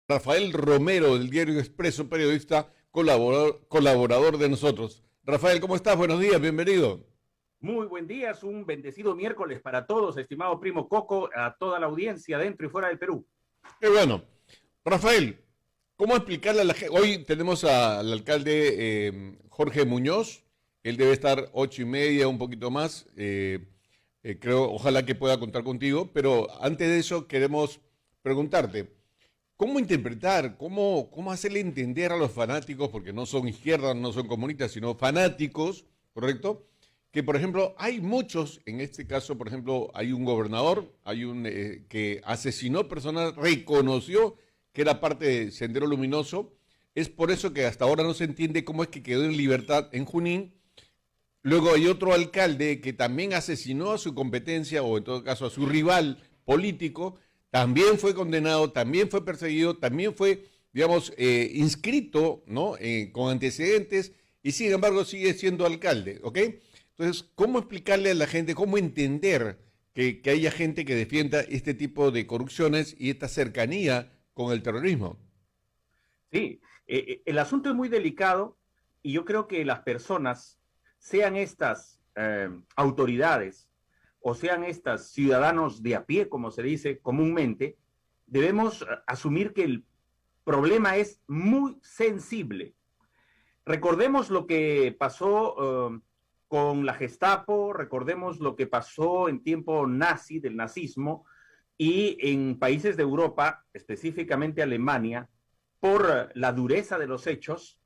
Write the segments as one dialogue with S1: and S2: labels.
S1: Rafael Romero, del diario Expreso, periodista, colaborador de nosotros. Rafael, ¿cómo estás? Buenos días, bienvenido.
S2: Muy buen día, es un bendecido miércoles para todos, estimado primo Coco, a toda la audiencia dentro y fuera del Perú.
S1: Qué bueno. Rafael, ¿cómo explicarle a la gente? Hoy tenemos al alcalde Jorge Muñoz, él debe estar 8:30, un poquito más. Creo, ojalá que pueda contar contigo, pero antes de eso queremos preguntarte, ¿cómo interpretar, cómo hacerle entender a los fanáticos, porque no son izquierdas, no son comunistas, sino fanáticos, ¿correcto? Que, por ejemplo, hay muchos, en este caso, por ejemplo, hay un gobernador, hay un que asesinó personas, reconoció que era parte de Sendero Luminoso. Es por eso que hasta ahora no se entiende cómo es que quedó en libertad en Junín. Luego hay otro alcalde que también asesinó a su competencia, o en todo caso a su rival político, también fue condenado, también fue perseguido, también fue, digamos, inscrito, ¿no? Con antecedentes, y sin embargo sigue siendo alcalde, ¿ok? Entonces, ¿cómo explicarle a la gente, cómo entender que haya gente que defienda este tipo de corrupciones y esta cercanía con el terrorismo?
S2: Sí, el asunto es muy delicado y yo creo que las personas, sean estas autoridades o sean estas ciudadanos de a pie, como se dice comúnmente, debemos asumir que el problema es muy sensible. Recordemos lo que pasó con la Gestapo, recordemos lo que pasó en tiempo nazi, del nazismo, y en países de Europa, específicamente Alemania, por la dureza de los hechos,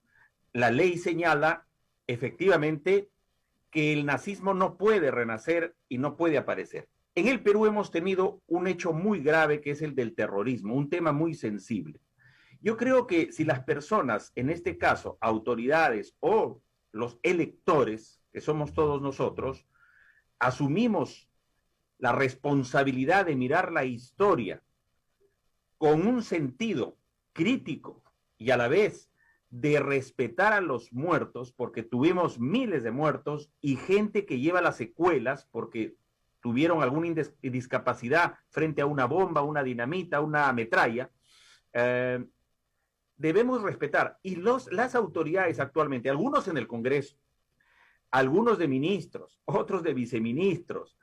S2: la ley señala efectivamente que el nazismo no puede renacer y no puede aparecer. En el Perú hemos tenido un hecho muy grave que es el del terrorismo, un tema muy sensible. Yo creo que si las personas, en este caso, autoridades o los electores, que somos todos nosotros, asumimos la responsabilidad de mirar la historia con un sentido crítico y a la vez de respetar a los muertos, porque tuvimos miles de muertos y gente que lleva las secuelas porque tuvieron alguna discapacidad frente a una bomba, una dinamita, una metralla, eh, debemos respetar. Y las autoridades actualmente, algunos en el Congreso, algunos de ministros, otros de viceministros,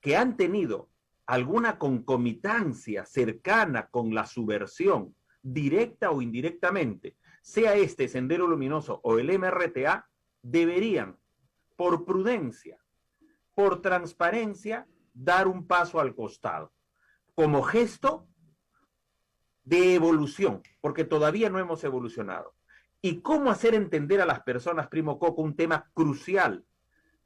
S2: que han tenido alguna concomitancia cercana con la subversión, directa o indirectamente, sea este Sendero Luminoso o el MRTA, deberían, por prudencia, por transparencia, dar un paso al costado, como gesto de evolución, porque todavía no hemos evolucionado. ¿Y cómo hacer entender a las personas, primo Coco, un tema crucial?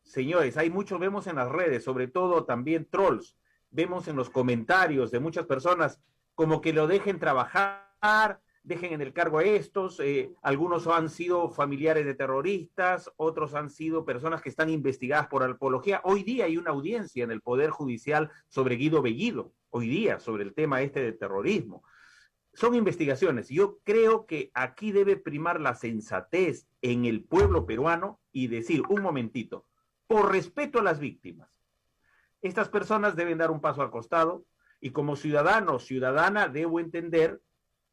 S2: Señores, hay muchos, vemos en las redes, sobre todo también trolls, vemos en los comentarios de muchas personas como que lo dejen trabajar, dejen en el cargo a estos, algunos han sido familiares de terroristas, otros han sido personas que están investigadas por apología. Hoy día hay una audiencia en el Poder Judicial sobre Guido Bellido, hoy día sobre el tema este de terrorismo. Son investigaciones. Yo creo que aquí debe primar la sensatez en el pueblo peruano y decir, un momentito, por respeto a las víctimas, estas personas deben dar un paso al costado y como ciudadano o ciudadana debo entender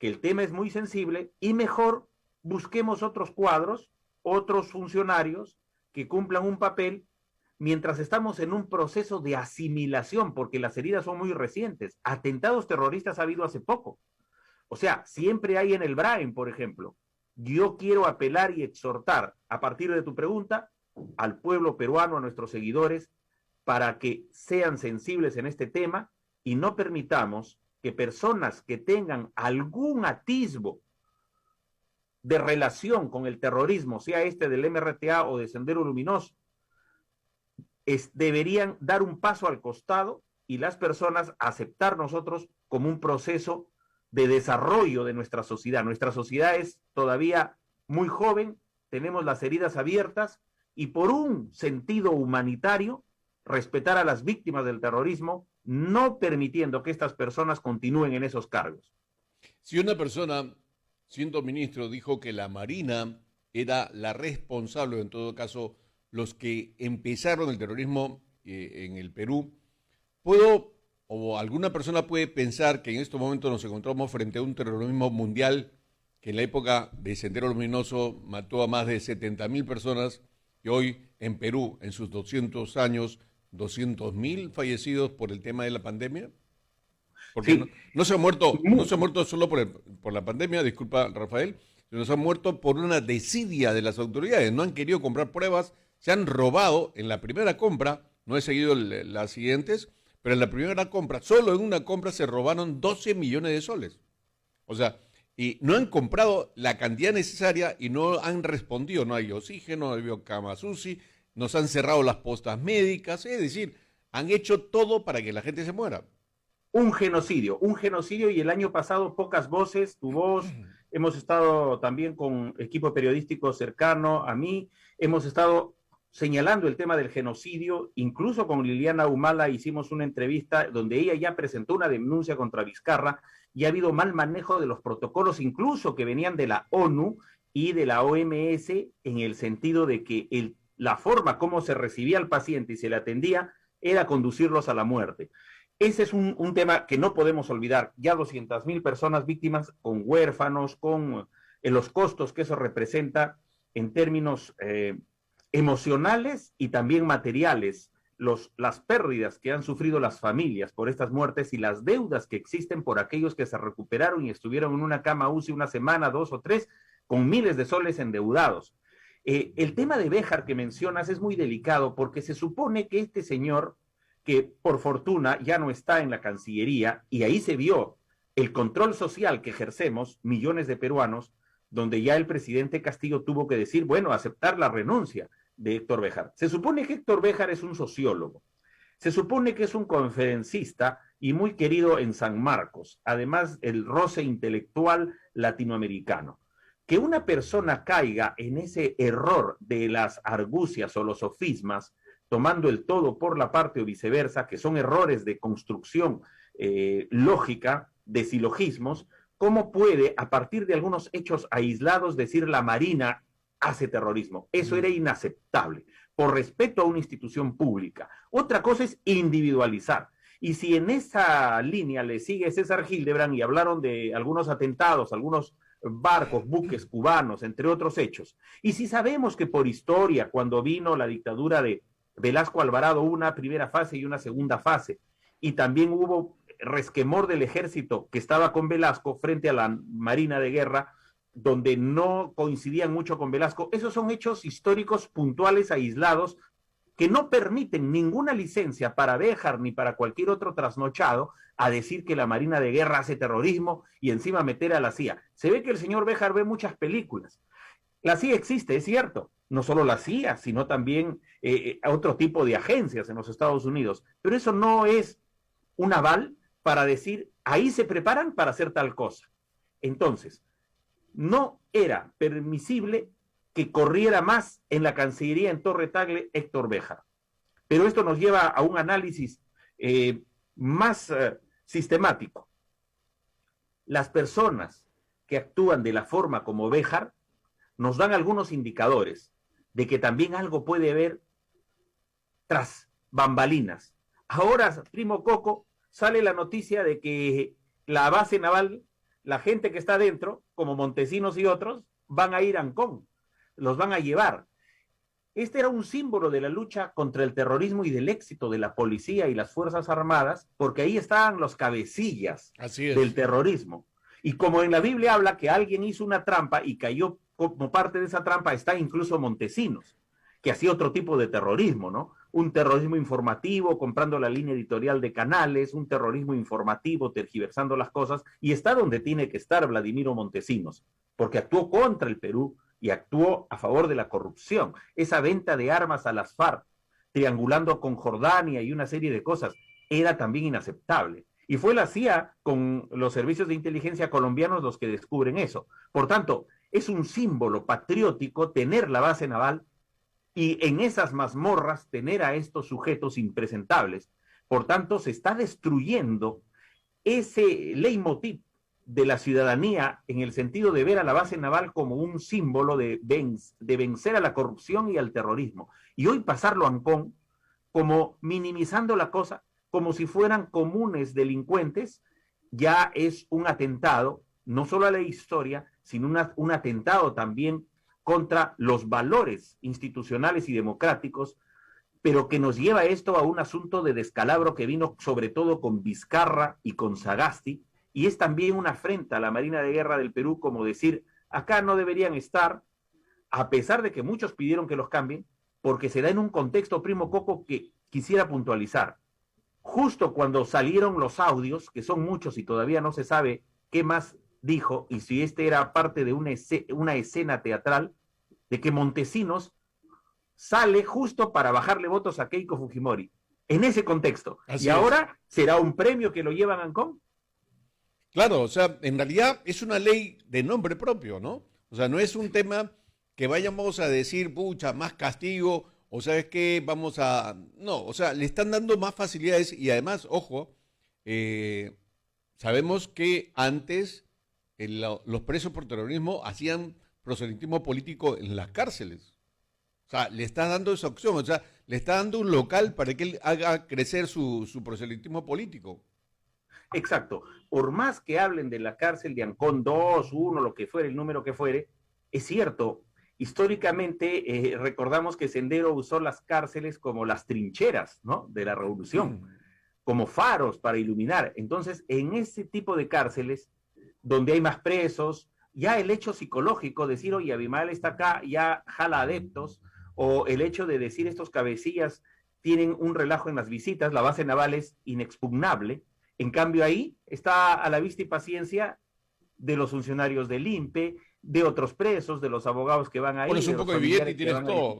S2: que el tema es muy sensible y mejor busquemos otros cuadros, otros funcionarios que cumplan un papel mientras estamos en un proceso de asimilación, porque las heridas son muy recientes. Atentados terroristas ha habido hace poco. O sea, siempre hay en el Brain, por ejemplo. Yo quiero apelar y exhortar, a partir de tu pregunta, al pueblo peruano, a nuestros seguidores, para que sean sensibles en este tema y no permitamos que personas que tengan algún atisbo de relación con el terrorismo, sea este del MRTA o de Sendero Luminoso, deberían dar un paso al costado y las personas aceptar nosotros como un proceso de desarrollo de nuestra sociedad. Nuestra sociedad es todavía muy joven, tenemos las heridas abiertas y por un sentido humanitario, respetar a las víctimas del terrorismo, no permitiendo que estas personas continúen en esos cargos.
S1: Si una persona, siendo ministro, dijo que la Marina era la responsable, o en todo caso, los que empezaron el terrorismo en el Perú, ¿puedo o alguna persona puede pensar que en estos momentos nos encontramos frente a un terrorismo mundial que en la época de Sendero Luminoso mató a más de 70.000 personas y hoy en Perú, en sus 200 años, 200.000 fallecidos por el tema de la pandemia? Porque
S2: Sí,
S1: no se ha muerto solo por la pandemia, disculpa Rafael, sino se han muerto por una desidia de las autoridades. No han querido comprar pruebas, se han robado en la primera compra, no he seguido las siguientes, pero en la primera compra, solo en una compra se robaron 12 millones de soles. O sea, y no han comprado la cantidad necesaria y no han respondido. No hay oxígeno, no hay camas UCI, nos han cerrado las postas médicas, es decir, han hecho todo para que la gente se muera.
S2: un genocidio y el año pasado pocas voces, tu voz, hemos estado también con equipo periodístico cercano a mí, hemos estado señalando el tema del genocidio, incluso con Liliana Humala hicimos una entrevista donde ella ya presentó una denuncia contra Vizcarra y ha habido mal manejo de los protocolos, incluso que venían de la ONU y de la OMS, en el sentido de que la forma como se recibía al paciente y se le atendía era conducirlos a la muerte. Ese es un tema que no podemos olvidar. Ya 200.000 personas víctimas con huérfanos, con los costos que eso representa en términos emocionales y también materiales, las pérdidas que han sufrido las familias por estas muertes y las deudas que existen por aquellos que se recuperaron y estuvieron en una cama UCI una semana, 2 o 3, con miles de soles endeudados. El tema de Béjar que mencionas es muy delicado porque se supone que este señor, que por fortuna ya no está en la Cancillería, y ahí se vio el control social que ejercemos millones de peruanos, donde ya el presidente Castillo tuvo que decir, bueno, aceptar la renuncia de Héctor Béjar. Se supone que Héctor Béjar es un sociólogo, se supone que es un conferencista y muy querido en San Marcos, además el roce intelectual latinoamericano. Que una persona caiga en ese error de las argucias o los sofismas, tomando el todo por la parte o viceversa, que son errores de construcción lógica, de silogismos, ¿cómo puede, a partir de algunos hechos aislados, decir la Marina hace terrorismo? Eso era inaceptable, por respeto a una institución pública. Otra cosa es individualizar. Y si en esa línea le sigue César Hildebrand y hablaron de algunos atentados, algunos barcos, buques cubanos, entre otros hechos, y si sabemos que por historia, cuando vino la dictadura de Velasco Alvarado, hubo una primera fase y una segunda fase, y también hubo resquemor del ejército que estaba con Velasco frente a la Marina de Guerra, donde no coincidían mucho con Velasco. Esos son hechos históricos puntuales, aislados, que no permiten ninguna licencia para Béjar ni para cualquier otro trasnochado a decir que la Marina de Guerra hace terrorismo y encima meter a la CIA. Se ve que el señor Béjar ve muchas películas. La CIA existe, es cierto, no solo la CIA, sino también otro tipo de agencias en los Estados Unidos, pero eso no es un aval para decir, ahí se preparan para hacer tal cosa. Entonces, no era permisible que corriera más en la Cancillería en Torre Tagle Héctor Béjar. Pero esto nos lleva a un análisis más sistemático. Las personas que actúan de la forma como Béjar nos dan algunos indicadores de que también algo puede haber tras bambalinas. Ahora, primo Coco, sale la noticia de que la base naval, la gente que está dentro, como Montesinos y otros, van a ir a Ancón, los van a llevar. Este era un símbolo de la lucha contra el terrorismo y del éxito de la policía y las Fuerzas Armadas, porque ahí estaban los cabecillas del terrorismo. Y como en la Biblia habla que alguien hizo una trampa y cayó como parte de esa trampa, está incluso Montesinos, que hacía otro tipo de terrorismo, ¿no? Un terrorismo informativo, comprando la línea editorial de canales, un terrorismo informativo, tergiversando las cosas, y está donde tiene que estar Vladimiro Montesinos, porque actuó contra el Perú y actuó a favor de la corrupción. Esa venta de armas a las FARC, triangulando con Jordania y una serie de cosas, era también inaceptable. Y fue la CIA con los servicios de inteligencia colombianos los que descubren eso. Por tanto, es un símbolo patriótico tener la base naval y en esas mazmorras tener a estos sujetos impresentables. Por tanto, se está destruyendo ese leitmotiv de la ciudadanía en el sentido de ver a la base naval como un símbolo de vencer a la corrupción y al terrorismo. Y hoy pasarlo a Ancón como minimizando la cosa, como si fueran comunes delincuentes, ya es un atentado, no solo a la historia, sino un atentado también contra los valores institucionales y democráticos, pero que nos lleva esto a un asunto de descalabro que vino sobre todo con Vizcarra y con Sagasti, y es también una afrenta a la Marina de Guerra del Perú, como decir, acá no deberían estar, a pesar de que muchos pidieron que los cambien, porque se da en un contexto, primo Coco, que quisiera puntualizar. Justo cuando salieron los audios, que son muchos y todavía no se sabe qué más dijo, y si este era parte de una escena teatral, de que Montesinos sale justo para bajarle votos a Keiko Fujimori, en ese contexto.
S1: Así
S2: y ahora será un premio que lo llevan a Ancón.
S1: Claro, o sea, en realidad es una ley de nombre propio, ¿no? O sea, no es un tema que vayamos a decir, pucha, más castigo, o sabes qué, vamos a... No, o sea, le están dando más facilidades y además, ojo, sabemos que antes los presos por terrorismo hacían proselitismo político en las cárceles. O sea, le está dando esa opción, o sea, le está dando un local para que él haga crecer su proselitismo político.
S2: Exacto. Por más que hablen de la cárcel de Ancón 2, 1, lo que fuere, el número que fuere, es cierto. Históricamente recordamos que Sendero usó las cárceles como las trincheras, ¿no?, de la revolución, como faros para iluminar. Entonces, en ese tipo de cárceles, donde hay más presos, ya el hecho psicológico, decir, oye, Abimael está acá, ya jala adeptos, o el hecho de decir estos cabecillas tienen un relajo en las visitas, la base naval es inexpugnable. En cambio, ahí está a la vista y paciencia de los funcionarios del INPE, de otros presos, de los abogados que van ahí.
S1: Pones un poco de billete y tienes todo.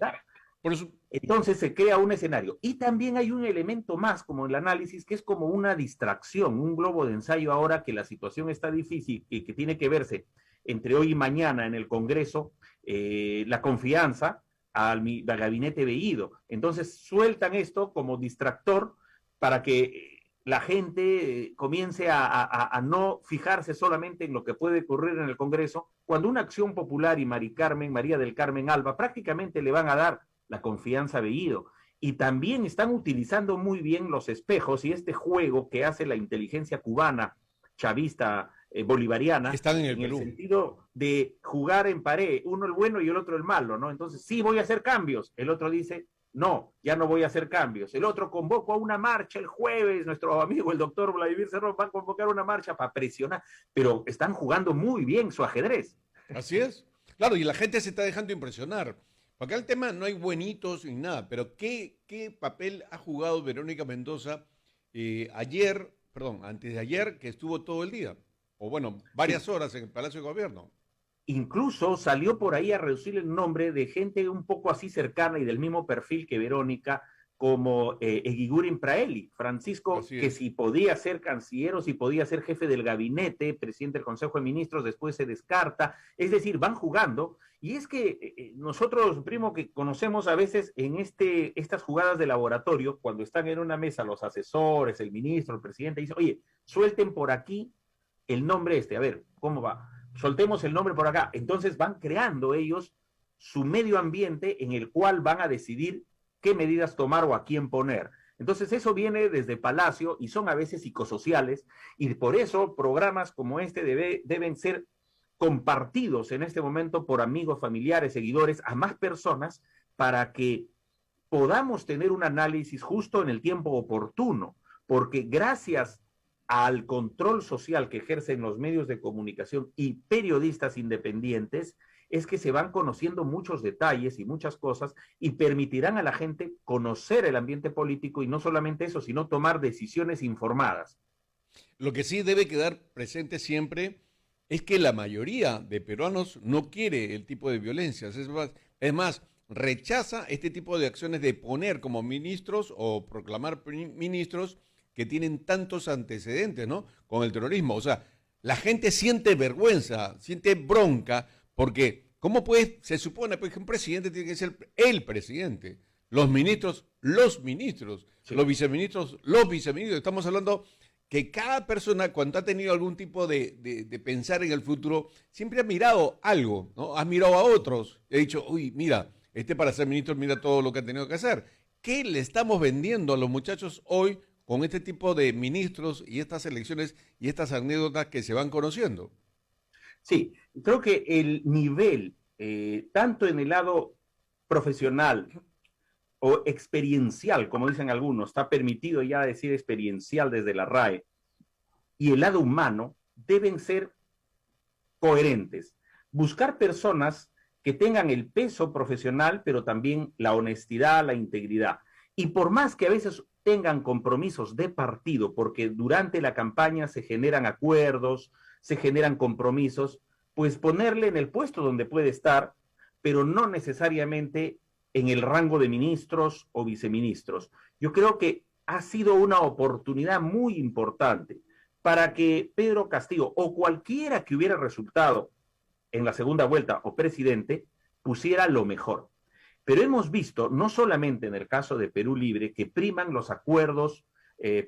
S1: Por eso...
S2: Entonces se crea un escenario. Y también hay un elemento más, como el análisis, que es como una distracción, un globo de ensayo ahora que la situación está difícil y que tiene que verse entre hoy y mañana en el Congreso, la confianza al gabinete Bellido. Entonces sueltan esto como distractor para que la gente comience a no fijarse solamente en lo que puede ocurrir en el Congreso, cuando una acción popular y María del Carmen Alba prácticamente le van a dar la confianza a Bellido. Y también están utilizando muy bien los espejos y este juego que hace la inteligencia cubana, chavista, bolivariana,
S1: están en
S2: el sentido de jugar en pared, uno el bueno y el otro el malo, ¿no? Entonces, sí, voy a hacer cambios. El otro dice, no, ya no voy a hacer cambios. El otro convoco a una marcha el jueves, nuestro amigo el doctor Vladimir Cerrón va a convocar una marcha para presionar, pero están jugando muy bien su ajedrez.
S1: Así es. Claro, y la gente se está dejando impresionar. Acá el tema no hay buenitos ni nada, pero ¿qué papel ha jugado Verónica Mendoza antes de ayer, que estuvo todo el día? O bueno, varias horas en el Palacio de Gobierno.
S2: Incluso salió por ahí a reducir el nombre de gente un poco así cercana y del mismo perfil que Verónica, como Eguiguren Praeli, Francisco, que si podía ser canciller o si podía ser jefe del gabinete, presidente del Consejo de Ministros, después se descarta. Es decir, van jugando. Y es que nosotros, primo, que conocemos a veces en estas jugadas de laboratorio, cuando están en una mesa los asesores, el ministro, el presidente, dice, oye, suelten por aquí el nombre a ver, ¿cómo va? Soltemos el nombre por acá. Entonces van creando ellos su medio ambiente en el cual van a decidir qué medidas tomar o a quién poner. Entonces eso viene desde Palacio y son a veces psicosociales y por eso programas como este deben ser compartidos en este momento por amigos, familiares, seguidores, a más personas para que podamos tener un análisis justo en el tiempo oportuno, porque gracias al control social que ejercen los medios de comunicación y periodistas independientes, es que se van conociendo muchos detalles y muchas cosas y permitirán a la gente conocer el ambiente político y no solamente eso, sino tomar decisiones informadas.
S1: Lo que sí debe quedar presente siempre es que la mayoría de peruanos no quiere el tipo de violencias, es más, rechaza este tipo de acciones de poner como ministros o proclamar ministros que tienen tantos antecedentes, ¿no?, con el terrorismo. O sea, la gente siente vergüenza, siente bronca, porque ¿cómo puede? Se supone pues, que un presidente tiene que ser el presidente, los ministros, sí, los viceministros, los viceministros. Estamos hablando que cada persona, cuando ha tenido algún tipo de pensar en el futuro, siempre ha mirado algo, ¿no? Ha mirado a otros y ha dicho, uy, mira, para ser ministro, mira todo lo que ha tenido que hacer. ¿Qué le estamos vendiendo a los muchachos hoy con este tipo de ministros y estas elecciones y estas anécdotas que se van conociendo.
S2: Sí, creo que el nivel, tanto en el lado profesional o experiencial, como dicen algunos, está permitido ya decir experiencial desde la RAE, y el lado humano deben ser coherentes. Buscar personas que tengan el peso profesional, pero también la honestidad, la integridad. Y por más que a veces tengan compromisos de partido, porque durante la campaña se generan acuerdos, se generan compromisos, pues ponerle en el puesto donde puede estar, pero no necesariamente en el rango de ministros o viceministros. Yo creo que ha sido una oportunidad muy importante para que Pedro Castillo o cualquiera que hubiera resultado en la segunda vuelta o presidente pusiera lo mejor. Pero hemos visto, no solamente en el caso de Perú Libre, que priman los acuerdos,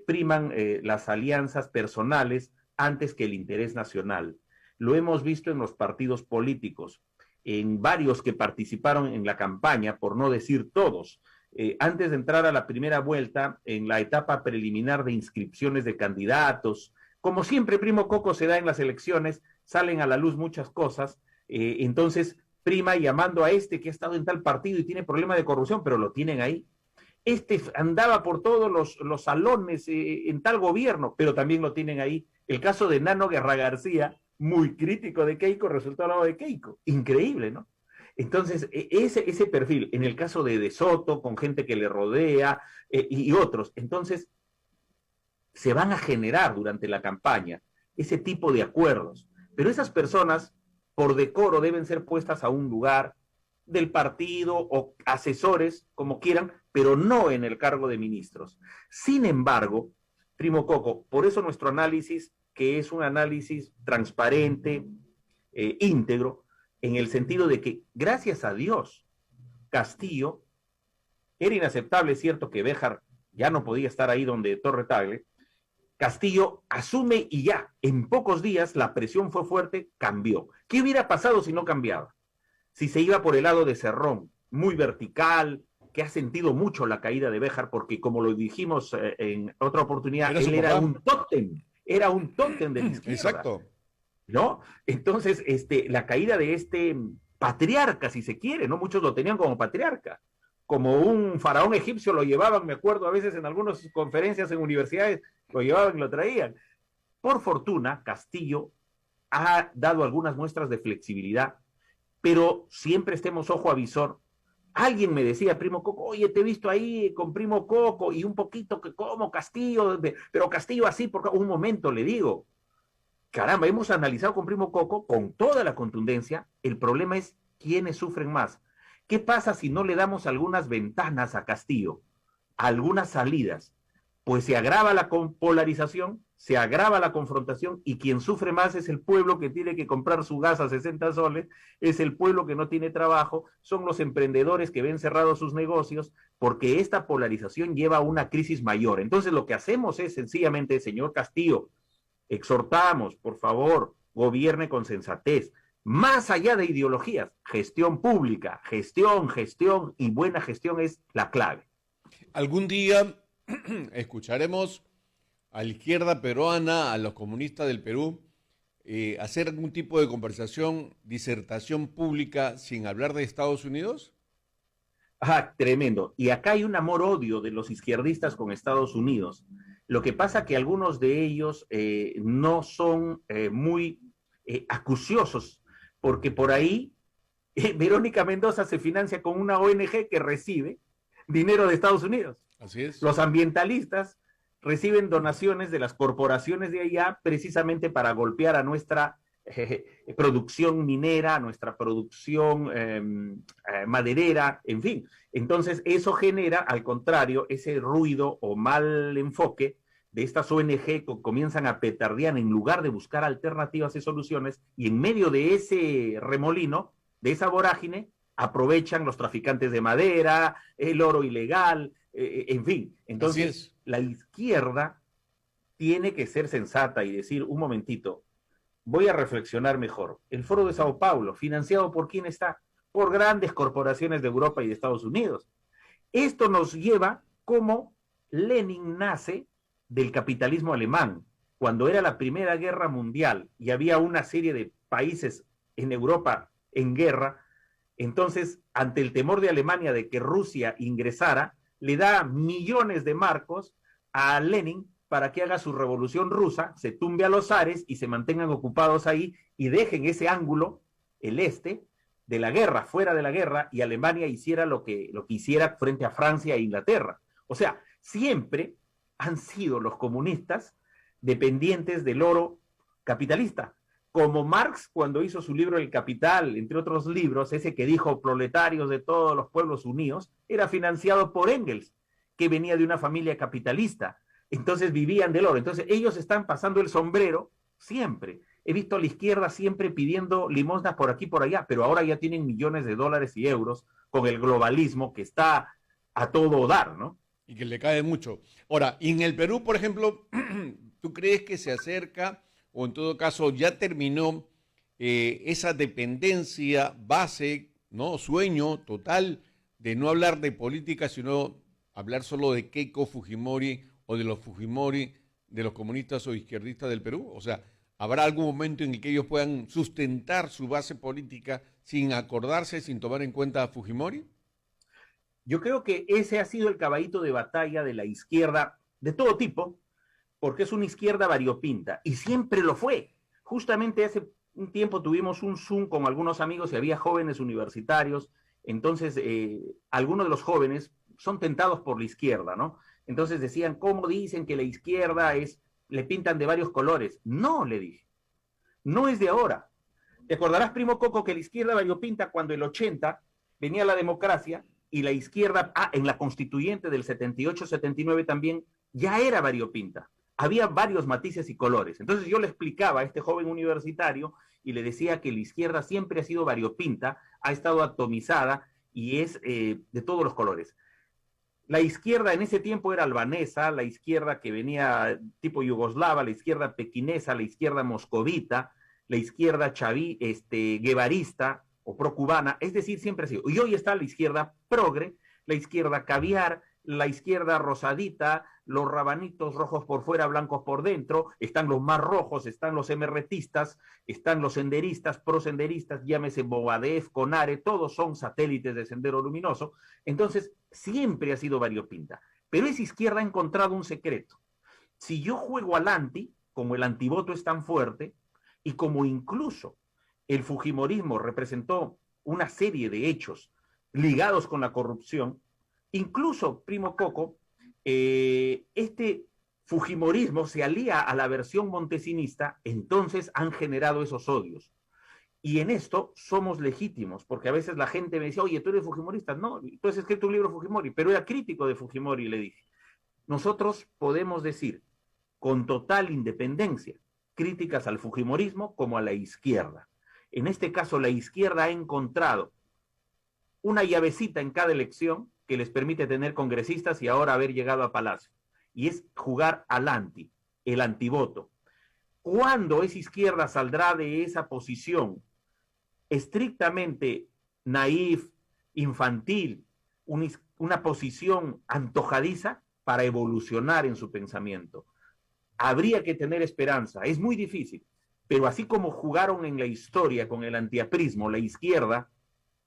S2: priman las alianzas personales antes que el interés nacional. Lo hemos visto en los partidos políticos, en varios que participaron en la campaña, por no decir todos. Antes de entrar a la primera vuelta, en la etapa preliminar de inscripciones de candidatos, como siempre, primo Coco, se da en las elecciones, salen a la luz muchas cosas, entonces prima llamando a este que ha estado en tal partido y tiene problema de corrupción, pero lo tienen ahí. Este andaba por todos los salones en tal gobierno, pero también lo tienen ahí. El caso de Nano Guerra García, muy crítico de Keiko, resultó al lado de Keiko. Increíble, ¿no? Entonces, ese perfil, en el caso de Soto, con gente que le rodea y otros, entonces se van a generar durante la campaña ese tipo de acuerdos. Pero esas personas, por decoro, deben ser puestas a un lugar del partido o asesores, como quieran, pero no en el cargo de ministros. Sin embargo, primo Coco, por eso nuestro análisis, que es un análisis transparente, íntegro, en el sentido de que, gracias a Dios, Castillo, era inaceptable, es cierto que Béjar ya no podía estar ahí donde Torre Tagle, Castillo asume y ya, en pocos días la presión fue fuerte, cambió. ¿Qué hubiera pasado si no cambiaba? Si se iba por el lado de Cerrón, muy vertical, que ha sentido mucho la caída de Béjar, porque como lo dijimos en otra oportunidad, él era un tótem de la izquierda.
S1: Exacto.
S2: ¿No? Entonces, la caída de este patriarca, si se quiere, ¿no? Muchos lo tenían como patriarca, como un faraón egipcio lo llevaban, me acuerdo a veces en algunas conferencias en universidades, lo llevaban y lo traían. Por fortuna, Castillo ha dado algunas muestras de flexibilidad, pero siempre estemos ojo avisor. Alguien me decía, primo Coco, oye, te he visto ahí con primo Coco y un poquito que como Castillo, pero Castillo así, porque un momento le digo, caramba, hemos analizado con primo Coco con toda la contundencia, el problema es quiénes sufren más. ¿Qué pasa si no le damos algunas ventanas a Castillo, algunas salidas? Pues se agrava la polarización, se agrava la confrontación y quien sufre más es el pueblo que tiene que comprar su gas a 60 soles, es el pueblo que no tiene trabajo, son los emprendedores que ven cerrados sus negocios, porque esta polarización lleva a una crisis mayor. Entonces lo que hacemos es sencillamente, señor Castillo, exhortamos, por favor, gobierne con sensatez, más allá de ideologías, gestión pública, gestión y buena gestión es la clave.
S1: Algún día escucharemos a la izquierda peruana, a los comunistas del Perú, hacer algún tipo de conversación, disertación pública sin hablar de Estados Unidos.
S2: Ah, tremendo. Y acá hay un amor-odio de los izquierdistas con Estados Unidos. Lo que pasa que algunos de ellos no son muy acuciosos, porque por ahí Verónica Mendoza se financia con una ONG que recibe dinero de Estados Unidos.
S1: Así es.
S2: Los ambientalistas reciben donaciones de las corporaciones de allá precisamente para golpear a nuestra producción minera, a nuestra producción maderera, en fin. Entonces eso genera, al contrario, ese ruido o mal enfoque de estas ONG que comienzan a petardear en lugar de buscar alternativas y soluciones, y en medio de ese remolino, de esa vorágine, aprovechan los traficantes de madera, el oro ilegal, en fin. Entonces, la izquierda tiene que ser sensata y decir, un momentito, voy a reflexionar mejor. El Foro de Sao Paulo, ¿financiado por quién está? Por grandes corporaciones de Europa y de Estados Unidos. Esto nos lleva como Lenin nace del capitalismo alemán, cuando era la Primera Guerra Mundial y había una serie de países en Europa en guerra, entonces, ante el temor de Alemania de que Rusia ingresara, le da millones de marcos a Lenin para que haga su revolución rusa, se tumbe a los zares y se mantengan ocupados ahí y dejen ese ángulo, el este, de la guerra, fuera de la guerra, y Alemania hiciera lo que hiciera frente a Francia e Inglaterra. O sea, siempre han sido los comunistas dependientes del oro capitalista. Como Marx cuando hizo su libro El Capital, entre otros libros, ese que dijo proletarios de todos los pueblos unidos, era financiado por Engels, que venía de una familia capitalista. Entonces vivían del oro. Entonces ellos están pasando el sombrero siempre. He visto a la izquierda siempre pidiendo limosnas por aquí y por allá, pero ahora ya tienen millones de dólares y euros con el globalismo que está a todo dar, ¿no?
S1: Y que le cae mucho. Ahora, y en el Perú, por ejemplo, ¿tú crees que se acerca o en todo caso ya terminó esa dependencia base, ¿no? Sueño total de no hablar de política, sino hablar solo de Keiko Fujimori o de los Fujimori, de los comunistas o izquierdistas del Perú? O sea, ¿habrá algún momento en el que ellos puedan sustentar su base política sin acordarse, sin tomar en cuenta a Fujimori?
S2: Yo creo que ese ha sido el caballito de batalla de la izquierda de todo tipo, porque es una izquierda variopinta, y siempre lo fue. Justamente hace un tiempo tuvimos un Zoom con algunos amigos y había jóvenes universitarios, entonces algunos de los jóvenes son tentados por la izquierda, ¿no? Entonces decían, ¿cómo dicen que la izquierda le pintan de varios colores? No, le dije, no es de ahora. ¿Te acordarás, primo Coco, que la izquierda variopinta cuando el 80 venía la democracia y la izquierda, en la constituyente del 78-79 también, ya era variopinta? Había varios matices y colores. Entonces yo le explicaba a este joven universitario y le decía que la izquierda siempre ha sido variopinta, ha estado atomizada y es de todos los colores. La izquierda en ese tiempo era albanesa, la izquierda que venía tipo yugoslava, la izquierda pequinesa, la izquierda moscovita, la izquierda guevarista o procubana, es decir, siempre ha sido. Y hoy está la izquierda progre, la izquierda caviar, la izquierda rosadita, los rabanitos rojos por fuera, blancos por dentro, están los más rojos, están los emerretistas, están los senderistas, prosenderistas, llámese Bobadef, Conare, todos son satélites de Sendero Luminoso. Entonces, siempre ha sido variopinta. Pero esa izquierda ha encontrado un secreto. Si yo juego al anti, como el antivoto es tan fuerte, y como incluso el fujimorismo representó una serie de hechos ligados con la corrupción, incluso, primo Coco, este fujimorismo se alía a la versión montesinista, entonces han generado esos odios. Y en esto somos legítimos, porque a veces la gente me dice, oye, tú eres fujimorista. No, tú has escrito un libro Fujimori, pero era crítico de Fujimori, le dije. Nosotros podemos decir, con total independencia, críticas al fujimorismo como a la izquierda. En este caso, la izquierda ha encontrado una llavecita en cada elección que les permite tener congresistas y ahora haber llegado a Palacio. Y es jugar al anti, el antivoto. ¿Cuándo esa izquierda saldrá de esa posición estrictamente naif, infantil, una posición antojadiza para evolucionar en su pensamiento? Habría que tener esperanza, es muy difícil, pero así como jugaron en la historia con el antiaprismo, la izquierda,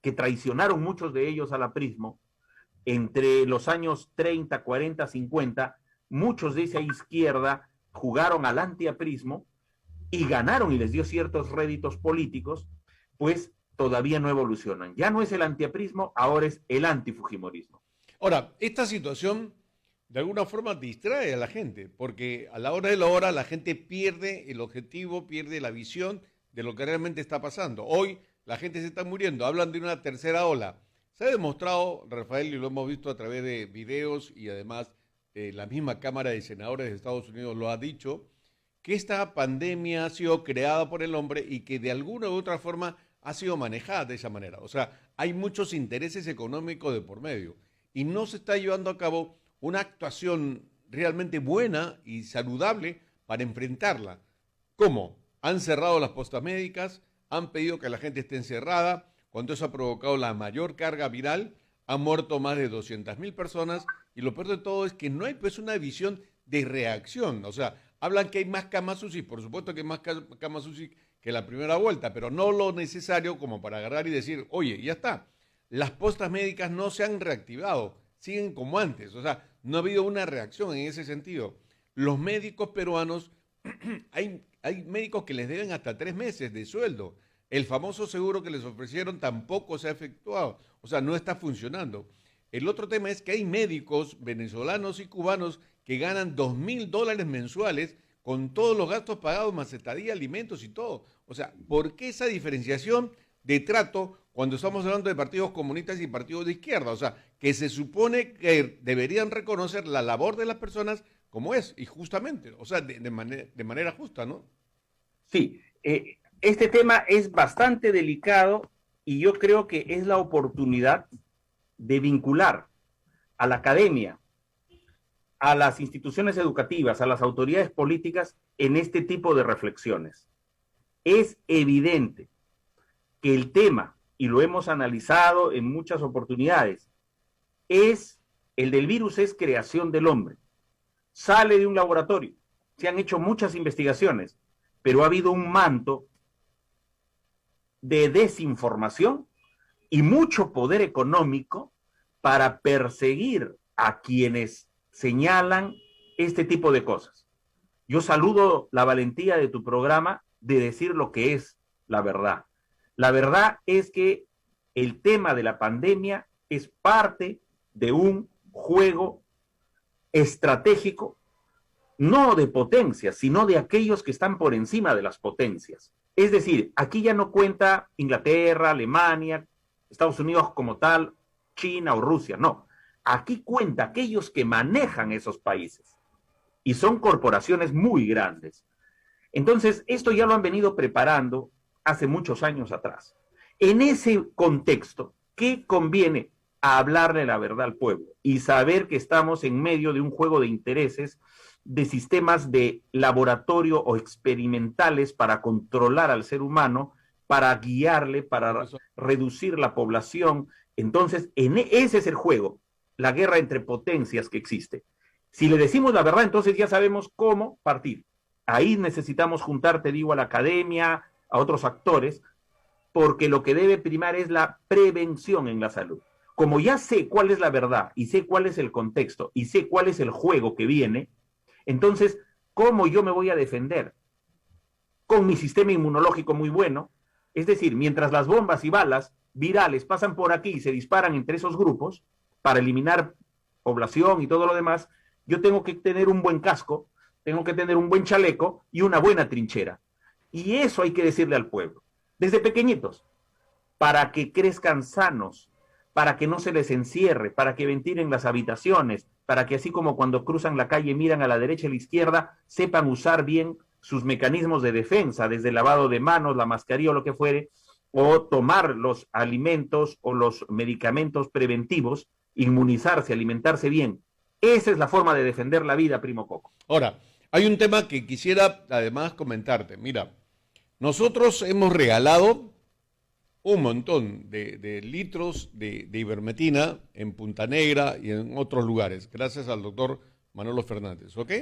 S2: que traicionaron muchos de ellos al aprismo, entre los años 30, 40, 50, muchos de esa izquierda jugaron al antiaprismo y ganaron y les dio ciertos réditos políticos, pues todavía no evolucionan. Ya no es el antiaprismo, ahora es el antifujimorismo.
S1: Ahora, esta situación de alguna forma distrae a la gente, porque a la hora de la hora la gente pierde el objetivo, pierde la visión de lo que realmente está pasando. Hoy la gente se está muriendo, hablan de una tercera ola. Se ha demostrado, Rafael, y lo hemos visto a través de videos y además la misma Cámara de Senadores de Estados Unidos lo ha dicho, que esta pandemia ha sido creada por el hombre y que de alguna u otra forma ha sido manejada de esa manera. O sea, hay muchos intereses económicos de por medio y no se está llevando a cabo una actuación realmente buena y saludable para enfrentarla. ¿Cómo? Han cerrado las postas médicas, han pedido que la gente esté encerrada, cuando eso ha provocado la mayor carga viral, han muerto más de 200.000 personas y lo peor de todo es que no hay pues una visión de reacción. O sea, hablan que hay más camas UCI, por supuesto que hay más camas UCI que la primera vuelta, pero no lo necesario como para agarrar y decir, oye, ya está, las postas médicas no se han reactivado, siguen como antes. O sea, no ha habido una reacción en ese sentido. Los médicos peruanos, hay médicos que les deben hasta 3 meses de sueldo. El famoso seguro que les ofrecieron tampoco se ha efectuado. O sea, no está funcionando. El otro tema es que hay médicos venezolanos y cubanos que ganan $2.000 mensuales con todos los gastos pagados, más estadía, alimentos y todo. O sea, ¿por qué esa diferenciación de trato cuando estamos hablando de partidos comunistas y partidos de izquierda? O sea, que se supone que deberían reconocer la labor de las personas como es, y justamente, o sea, de manera justa, ¿no?
S2: Sí, este tema es bastante delicado y yo creo que es la oportunidad de vincular a la academia, a las instituciones educativas, a las autoridades políticas en este tipo de reflexiones. Es evidente que el tema, y lo hemos analizado en muchas oportunidades, es el del virus, es creación del hombre. Sale de un laboratorio, se han hecho muchas investigaciones, pero ha habido un manto de desinformación y mucho poder económico para perseguir a quienes señalan este tipo de cosas. Yo saludo la valentía de tu programa de decir lo que es la verdad. La verdad es que el tema de la pandemia es parte de un juego estratégico, no de potencias, sino de aquellos que están por encima de las potencias. Es decir, aquí ya no cuenta Inglaterra, Alemania, Estados Unidos como tal, China o Rusia, no. Aquí cuenta aquellos que manejan esos países y son corporaciones muy grandes. Entonces, esto ya lo han venido preparando hace muchos años atrás. En ese contexto, ¿qué conviene? A hablarle la verdad al pueblo y saber que estamos en medio de un juego de intereses, de sistemas de laboratorio o experimentales para controlar al ser humano, para guiarle, para reducir la población. Entonces, ese es el juego, la guerra entre potencias que existe. Si le decimos la verdad, entonces ya sabemos cómo partir. Ahí necesitamos juntar, te digo, a la academia, a otros actores, porque lo que debe primar es la prevención en la salud. Como ya sé cuál es la verdad y sé cuál es el contexto y sé cuál es el juego que viene, entonces, ¿cómo yo me voy a defender? Con mi sistema inmunológico muy bueno, es decir, mientras las bombas y balas virales pasan por aquí y se disparan entre esos grupos para eliminar población y todo lo demás, yo tengo que tener un buen casco, tengo que tener un buen chaleco y una buena trinchera. Y eso hay que decirle al pueblo, desde pequeñitos, para que crezcan sanos, para que no se les encierre, para que ventilen las habitaciones, para que así como cuando cruzan la calle miran a la derecha y a la izquierda, sepan usar bien sus mecanismos de defensa, desde el lavado de manos, la mascarilla o lo que fuere, o tomar los alimentos o los medicamentos preventivos, inmunizarse, alimentarse bien. Esa es la forma de defender la vida, primo Coco.
S1: Ahora, hay un tema que quisiera además comentarte. Mira, nosotros hemos regalado un montón de litros de ivermectina en Punta Negra y en otros lugares, gracias al doctor Manolo Fernández, ¿ok?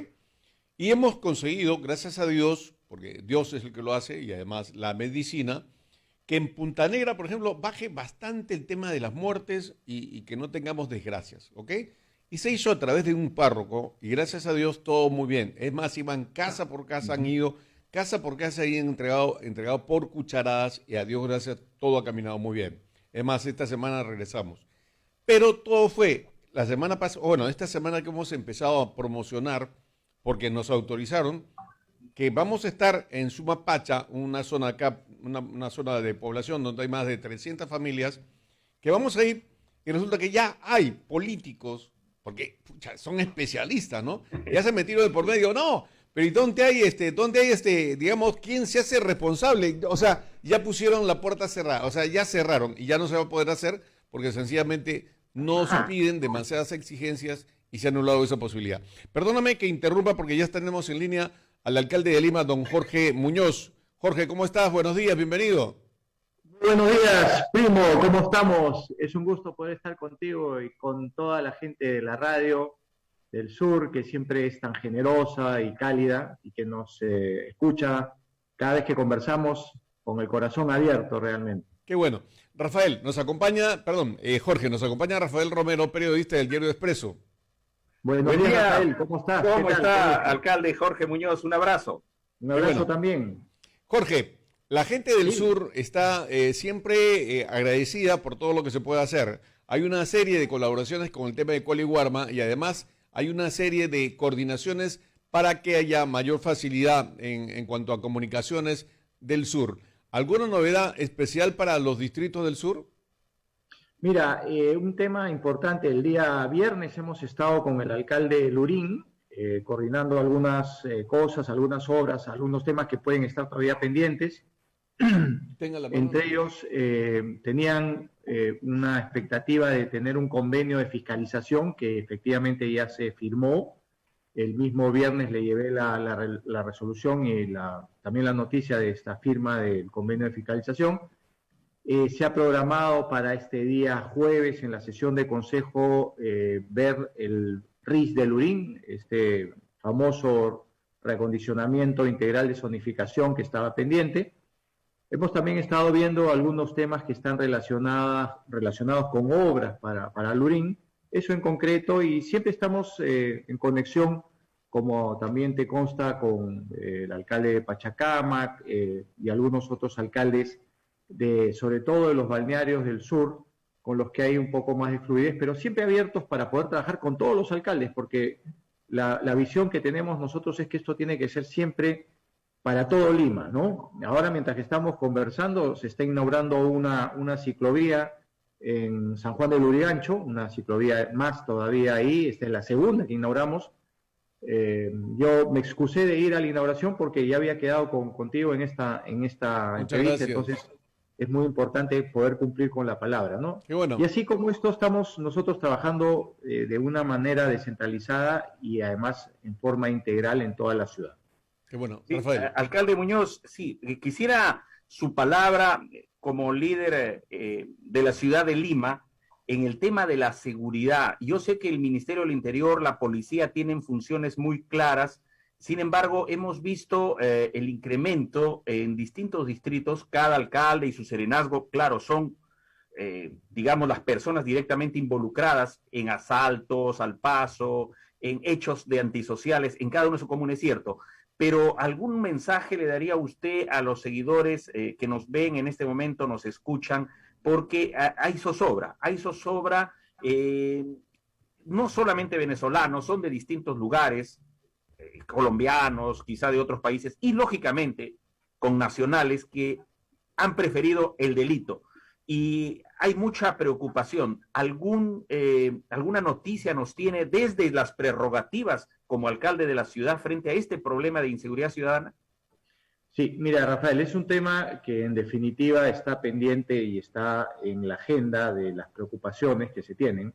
S1: Y hemos conseguido, gracias a Dios, porque Dios es el que lo hace y además la medicina, que en Punta Negra, por ejemplo, baje bastante el tema de las muertes y que no tengamos desgracias, ¿ok? Y se hizo a través de un párroco y gracias a Dios todo muy bien. Es más, iban casa por casa, han ido casa por casa y han entregado por cucharadas y a Dios gracias, todo ha caminado muy bien. Es más, esta semana regresamos. Pero todo fue, la semana pasada, bueno, esta semana que hemos empezado a promocionar, porque nos autorizaron, que vamos a estar en Sumapacha, una zona acá, una zona de población donde hay más de 300 familias, que vamos a ir y resulta que ya hay políticos, porque pucha, son especialistas, ¿no? Ya se metieron de por medio, no, pero ¿y dónde hay digamos, quién se hace responsable? O sea, ya pusieron la puerta cerrada, o sea, ya cerraron y ya no se va a poder hacer porque sencillamente no se piden demasiadas exigencias y se ha anulado esa posibilidad. Perdóname que interrumpa porque ya tenemos en línea al alcalde de Lima, don Jorge Muñoz. Jorge, ¿cómo estás? Buenos días, bienvenido.
S3: Buenos días, primo, ¿cómo estamos? Es un gusto poder estar contigo y con toda la gente de la radio del sur, que siempre es tan generosa y cálida y que nos escucha cada vez que conversamos con el corazón abierto realmente.
S1: Qué bueno. Rafael, nos acompaña, perdón, Jorge, nos acompaña Rafael Romero, periodista del Diario Expreso.
S3: Buenos
S2: Buen
S3: días,
S2: día.
S3: Rafael, ¿cómo estás?
S2: ¿Cómo
S3: ¿Qué tal?
S2: está, alcalde Jorge Muñoz? Un abrazo.
S3: Un abrazo
S1: bueno.
S3: también.
S1: Jorge, la gente del
S3: Sí.
S1: sur está siempre agradecida por todo lo que se puede hacer. Hay una serie de colaboraciones con el tema de Coliwarma y además hay una serie de coordinaciones para que haya mayor facilidad en cuanto a comunicaciones del sur. ¿Alguna novedad especial para los distritos del sur?
S3: Mira, un tema importante, el día viernes hemos estado con el alcalde Lurín, coordinando algunas cosas, algunas obras, algunos temas que pueden estar todavía pendientes.
S1: Tenga la mano.
S3: Entre ellos tenían una expectativa de tener un convenio de fiscalización que efectivamente ya se firmó. El mismo viernes le llevé la resolución y también la noticia de esta firma del convenio de fiscalización. Se ha programado para este día jueves en la sesión de consejo ver el RIS de Lurín, este famoso reacondicionamiento integral de zonificación que estaba pendiente. Hemos también estado viendo algunos temas que están relacionados con obras para Lurín, eso en concreto, y siempre estamos en conexión, como también te consta, con el alcalde de Pachacamac y algunos otros alcaldes, sobre todo de los balnearios del sur, con los que hay un poco más de fluidez, pero siempre abiertos para poder trabajar con todos los alcaldes, porque la visión que tenemos nosotros es que esto tiene que ser siempre para todo Lima, ¿no? Ahora, mientras que estamos conversando, se está inaugurando una ciclovía en San Juan de Lurigancho, una ciclovía más todavía ahí, esta es la segunda que inauguramos. Yo me excusé de ir a la inauguración porque ya había quedado contigo en esta entrevista,
S1: gracias.
S3: entonces es muy importante poder cumplir con la palabra, ¿no?
S1: Qué bueno.
S3: Y así como esto estamos nosotros trabajando de una manera descentralizada y además en forma integral en toda la ciudad.
S1: Qué bueno.
S2: Sí,
S1: Rafael.
S2: alcalde Muñoz, sí, quisiera su palabra como líder de la ciudad de Lima en el tema de la seguridad. Yo sé que el Ministerio del Interior, la policía tienen funciones muy claras. Sin embargo, hemos visto el incremento en distintos distritos. Cada alcalde y su serenazgo, claro, son, digamos, las personas directamente involucradas en asaltos al paso, en hechos de antisociales, en cada uno de sus comunes, es cierto. Pero ¿algún mensaje le daría usted a los seguidores que nos ven en este momento, nos escuchan? Porque hay zozobra, no solamente venezolanos, son de distintos lugares, colombianos, quizá de otros países, y lógicamente con nacionales que han preferido el delito. Y hay mucha preocupación. ¿Alguna noticia nos tiene desde las prerrogativas como alcalde de la ciudad frente a este problema de inseguridad ciudadana?
S3: Sí, mira, Rafael, es un tema que en definitiva está pendiente y está en la agenda de las preocupaciones que se tienen.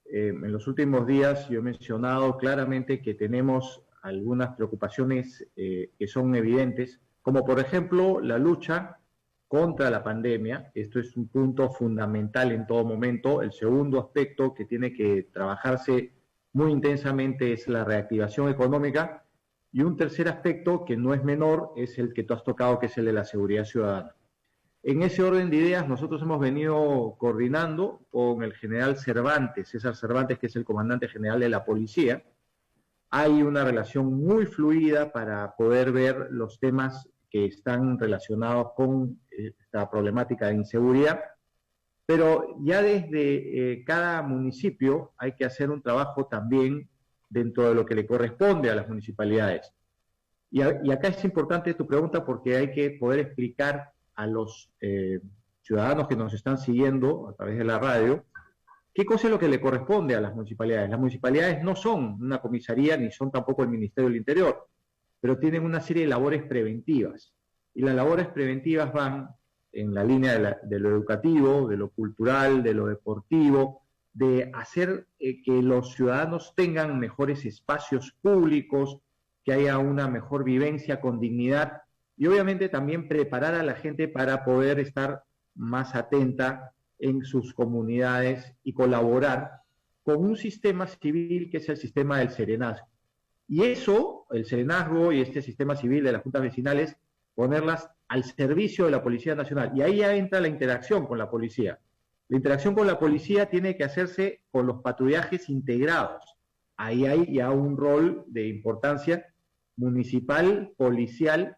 S3: En los últimos días yo he mencionado claramente que tenemos algunas preocupaciones que son evidentes, como por ejemplo la lucha contra la pandemia. Esto es un punto fundamental en todo momento. El segundo aspecto que tiene que trabajarse muy intensamente es la reactivación económica. Y un tercer aspecto que no es menor es el que tú has tocado, que es el de la seguridad ciudadana. En ese orden de ideas, nosotros hemos venido coordinando con el general Cervantes, César Cervantes, que es el comandante general de la policía. Hay una relación muy fluida para poder ver los temas que están relacionados con esta problemática de inseguridad, pero ya desde cada municipio hay que hacer un trabajo también dentro de lo que le corresponde a las municipalidades. Y acá es importante tu pregunta porque hay que poder explicar a los ciudadanos que nos están siguiendo a través de la radio qué cosa es lo que le corresponde a las municipalidades. Las municipalidades no son una comisaría ni son tampoco el Ministerio del Interior, pero tienen una serie de labores preventivas. Y las labores preventivas van en la línea de lo educativo, de lo cultural, de lo deportivo, de hacer que los ciudadanos tengan mejores espacios públicos, que haya una mejor vivencia con dignidad y obviamente también preparar a la gente para poder estar más atenta en sus comunidades y colaborar con un sistema civil que es el sistema del serenazgo. Y eso, el serenazgo y este sistema civil de las juntas vecinales, ponerlas al servicio de la Policía Nacional. Y ahí ya entra la interacción con la policía. La interacción con la policía tiene que hacerse con los patrullajes integrados. Ahí hay ya un rol de importancia municipal, policial,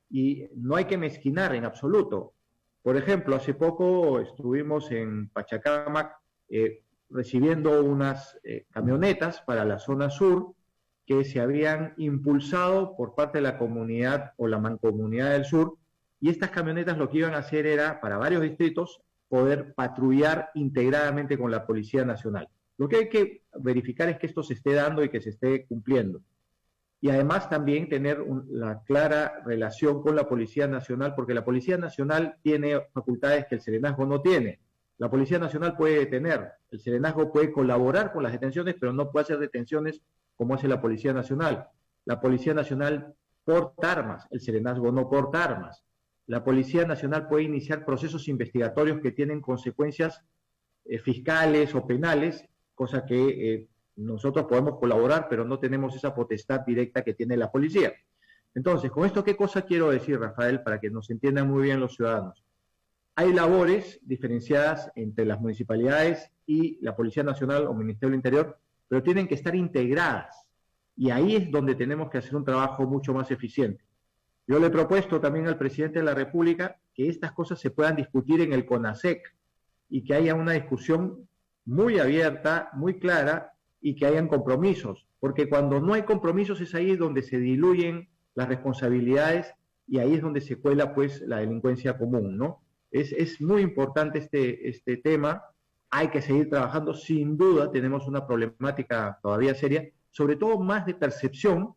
S3: y no hay que mezquinar en absoluto. Por ejemplo, hace poco estuvimos en Pachacamac recibiendo unas camionetas para la zona sur que se habían impulsado por parte de la comunidad o la mancomunidad del sur, y estas camionetas lo que iban a hacer era, para varios distritos, poder patrullar integradamente con la Policía Nacional. Lo que hay que verificar es que esto se esté dando y que se esté cumpliendo. Y además también tener la clara relación con la Policía Nacional, porque la Policía Nacional tiene facultades que el serenazgo no tiene. La Policía Nacional puede detener, el serenazgo puede colaborar con las detenciones, pero no puede hacer detenciones como hace la Policía Nacional. La Policía Nacional porta armas, el serenazgo no porta armas. La Policía Nacional puede iniciar procesos investigatorios que tienen consecuencias fiscales o penales, cosa que nosotros podemos colaborar, pero no tenemos esa potestad directa que tiene la policía. Entonces, con esto, ¿qué cosa quiero decir, Rafael, para que nos entiendan muy bien los ciudadanos? Hay labores diferenciadas entre las municipalidades y la Policía Nacional o Ministerio del Interior, pero tienen que estar integradas. Y ahí es donde tenemos que hacer un trabajo mucho más eficiente. Yo le he propuesto también al presidente de la República que estas cosas se puedan discutir en el CONASEC y que haya una discusión muy abierta, muy clara, y que hayan compromisos, porque cuando no hay compromisos es ahí donde se diluyen las responsabilidades y ahí es donde se cuela pues la delincuencia común, ¿no? Es muy importante este tema, hay que seguir trabajando, sin duda tenemos una problemática todavía seria, sobre todo más de percepción.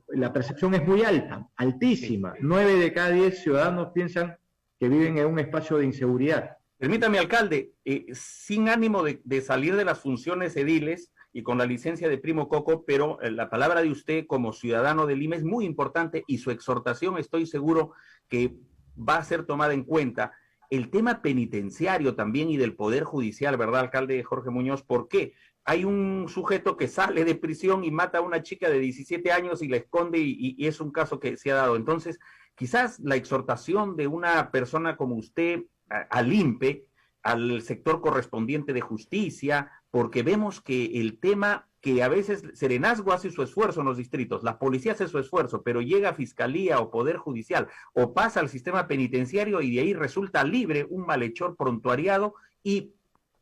S3: La percepción es muy alta, altísima. 9 de cada 10 ciudadanos piensan que viven en un espacio de inseguridad.
S2: Permítame, alcalde, sin ánimo de salir de las funciones ediles y con la licencia de Primo Coco, pero la palabra de usted como ciudadano de Lima es muy importante y su exhortación estoy seguro que va a ser tomada en cuenta. El tema penitenciario también y del Poder Judicial, ¿verdad, alcalde Jorge Muñoz? ¿Por qué? Hay un sujeto que sale de prisión y mata a una chica de 17 años y la esconde y es un caso que se ha dado. Entonces, quizás la exhortación de una persona como usted al INPE, al sector correspondiente de justicia, porque vemos que el tema que a veces Serenazgo hace su esfuerzo en los distritos, la policía hace su esfuerzo, pero llega a Fiscalía o Poder Judicial o pasa al sistema penitenciario y de ahí resulta libre un malhechor prontuariado y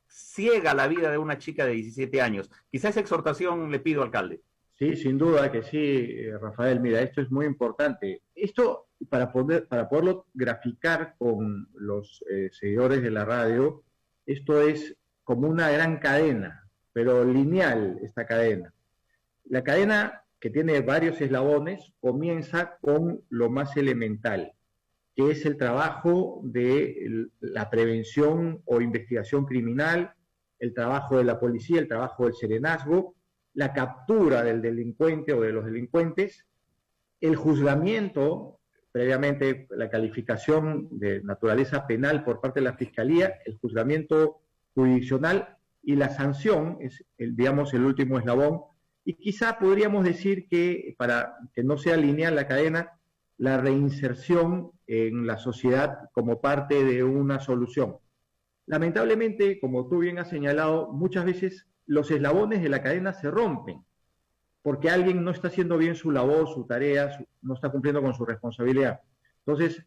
S2: ciega la vida de una chica de 17 años. Quizá esa exhortación le pido, alcalde.
S3: Sí, sin duda que sí, Rafael. Mira, esto es muy importante. Esto, para poderlo graficar con los seguidores de la radio, esto es como una gran cadena, pero lineal esta cadena. La cadena, que tiene varios eslabones, comienza con lo más elemental, que es el trabajo de la prevención o investigación criminal, el trabajo de la policía, el trabajo del serenazgo, la captura del delincuente o de los delincuentes, el juzgamiento, previamente la calificación de naturaleza penal por parte de la Fiscalía, el juzgamiento jurisdiccional y la sanción, es digamos el último eslabón, y quizá podríamos decir que, para que no sea lineal la cadena, la reinserción en la sociedad como parte de una solución. Lamentablemente, como tú bien has señalado, muchas veces los eslabones de la cadena se rompen porque alguien no está haciendo bien su labor, su tarea, no está cumpliendo con su responsabilidad. Entonces,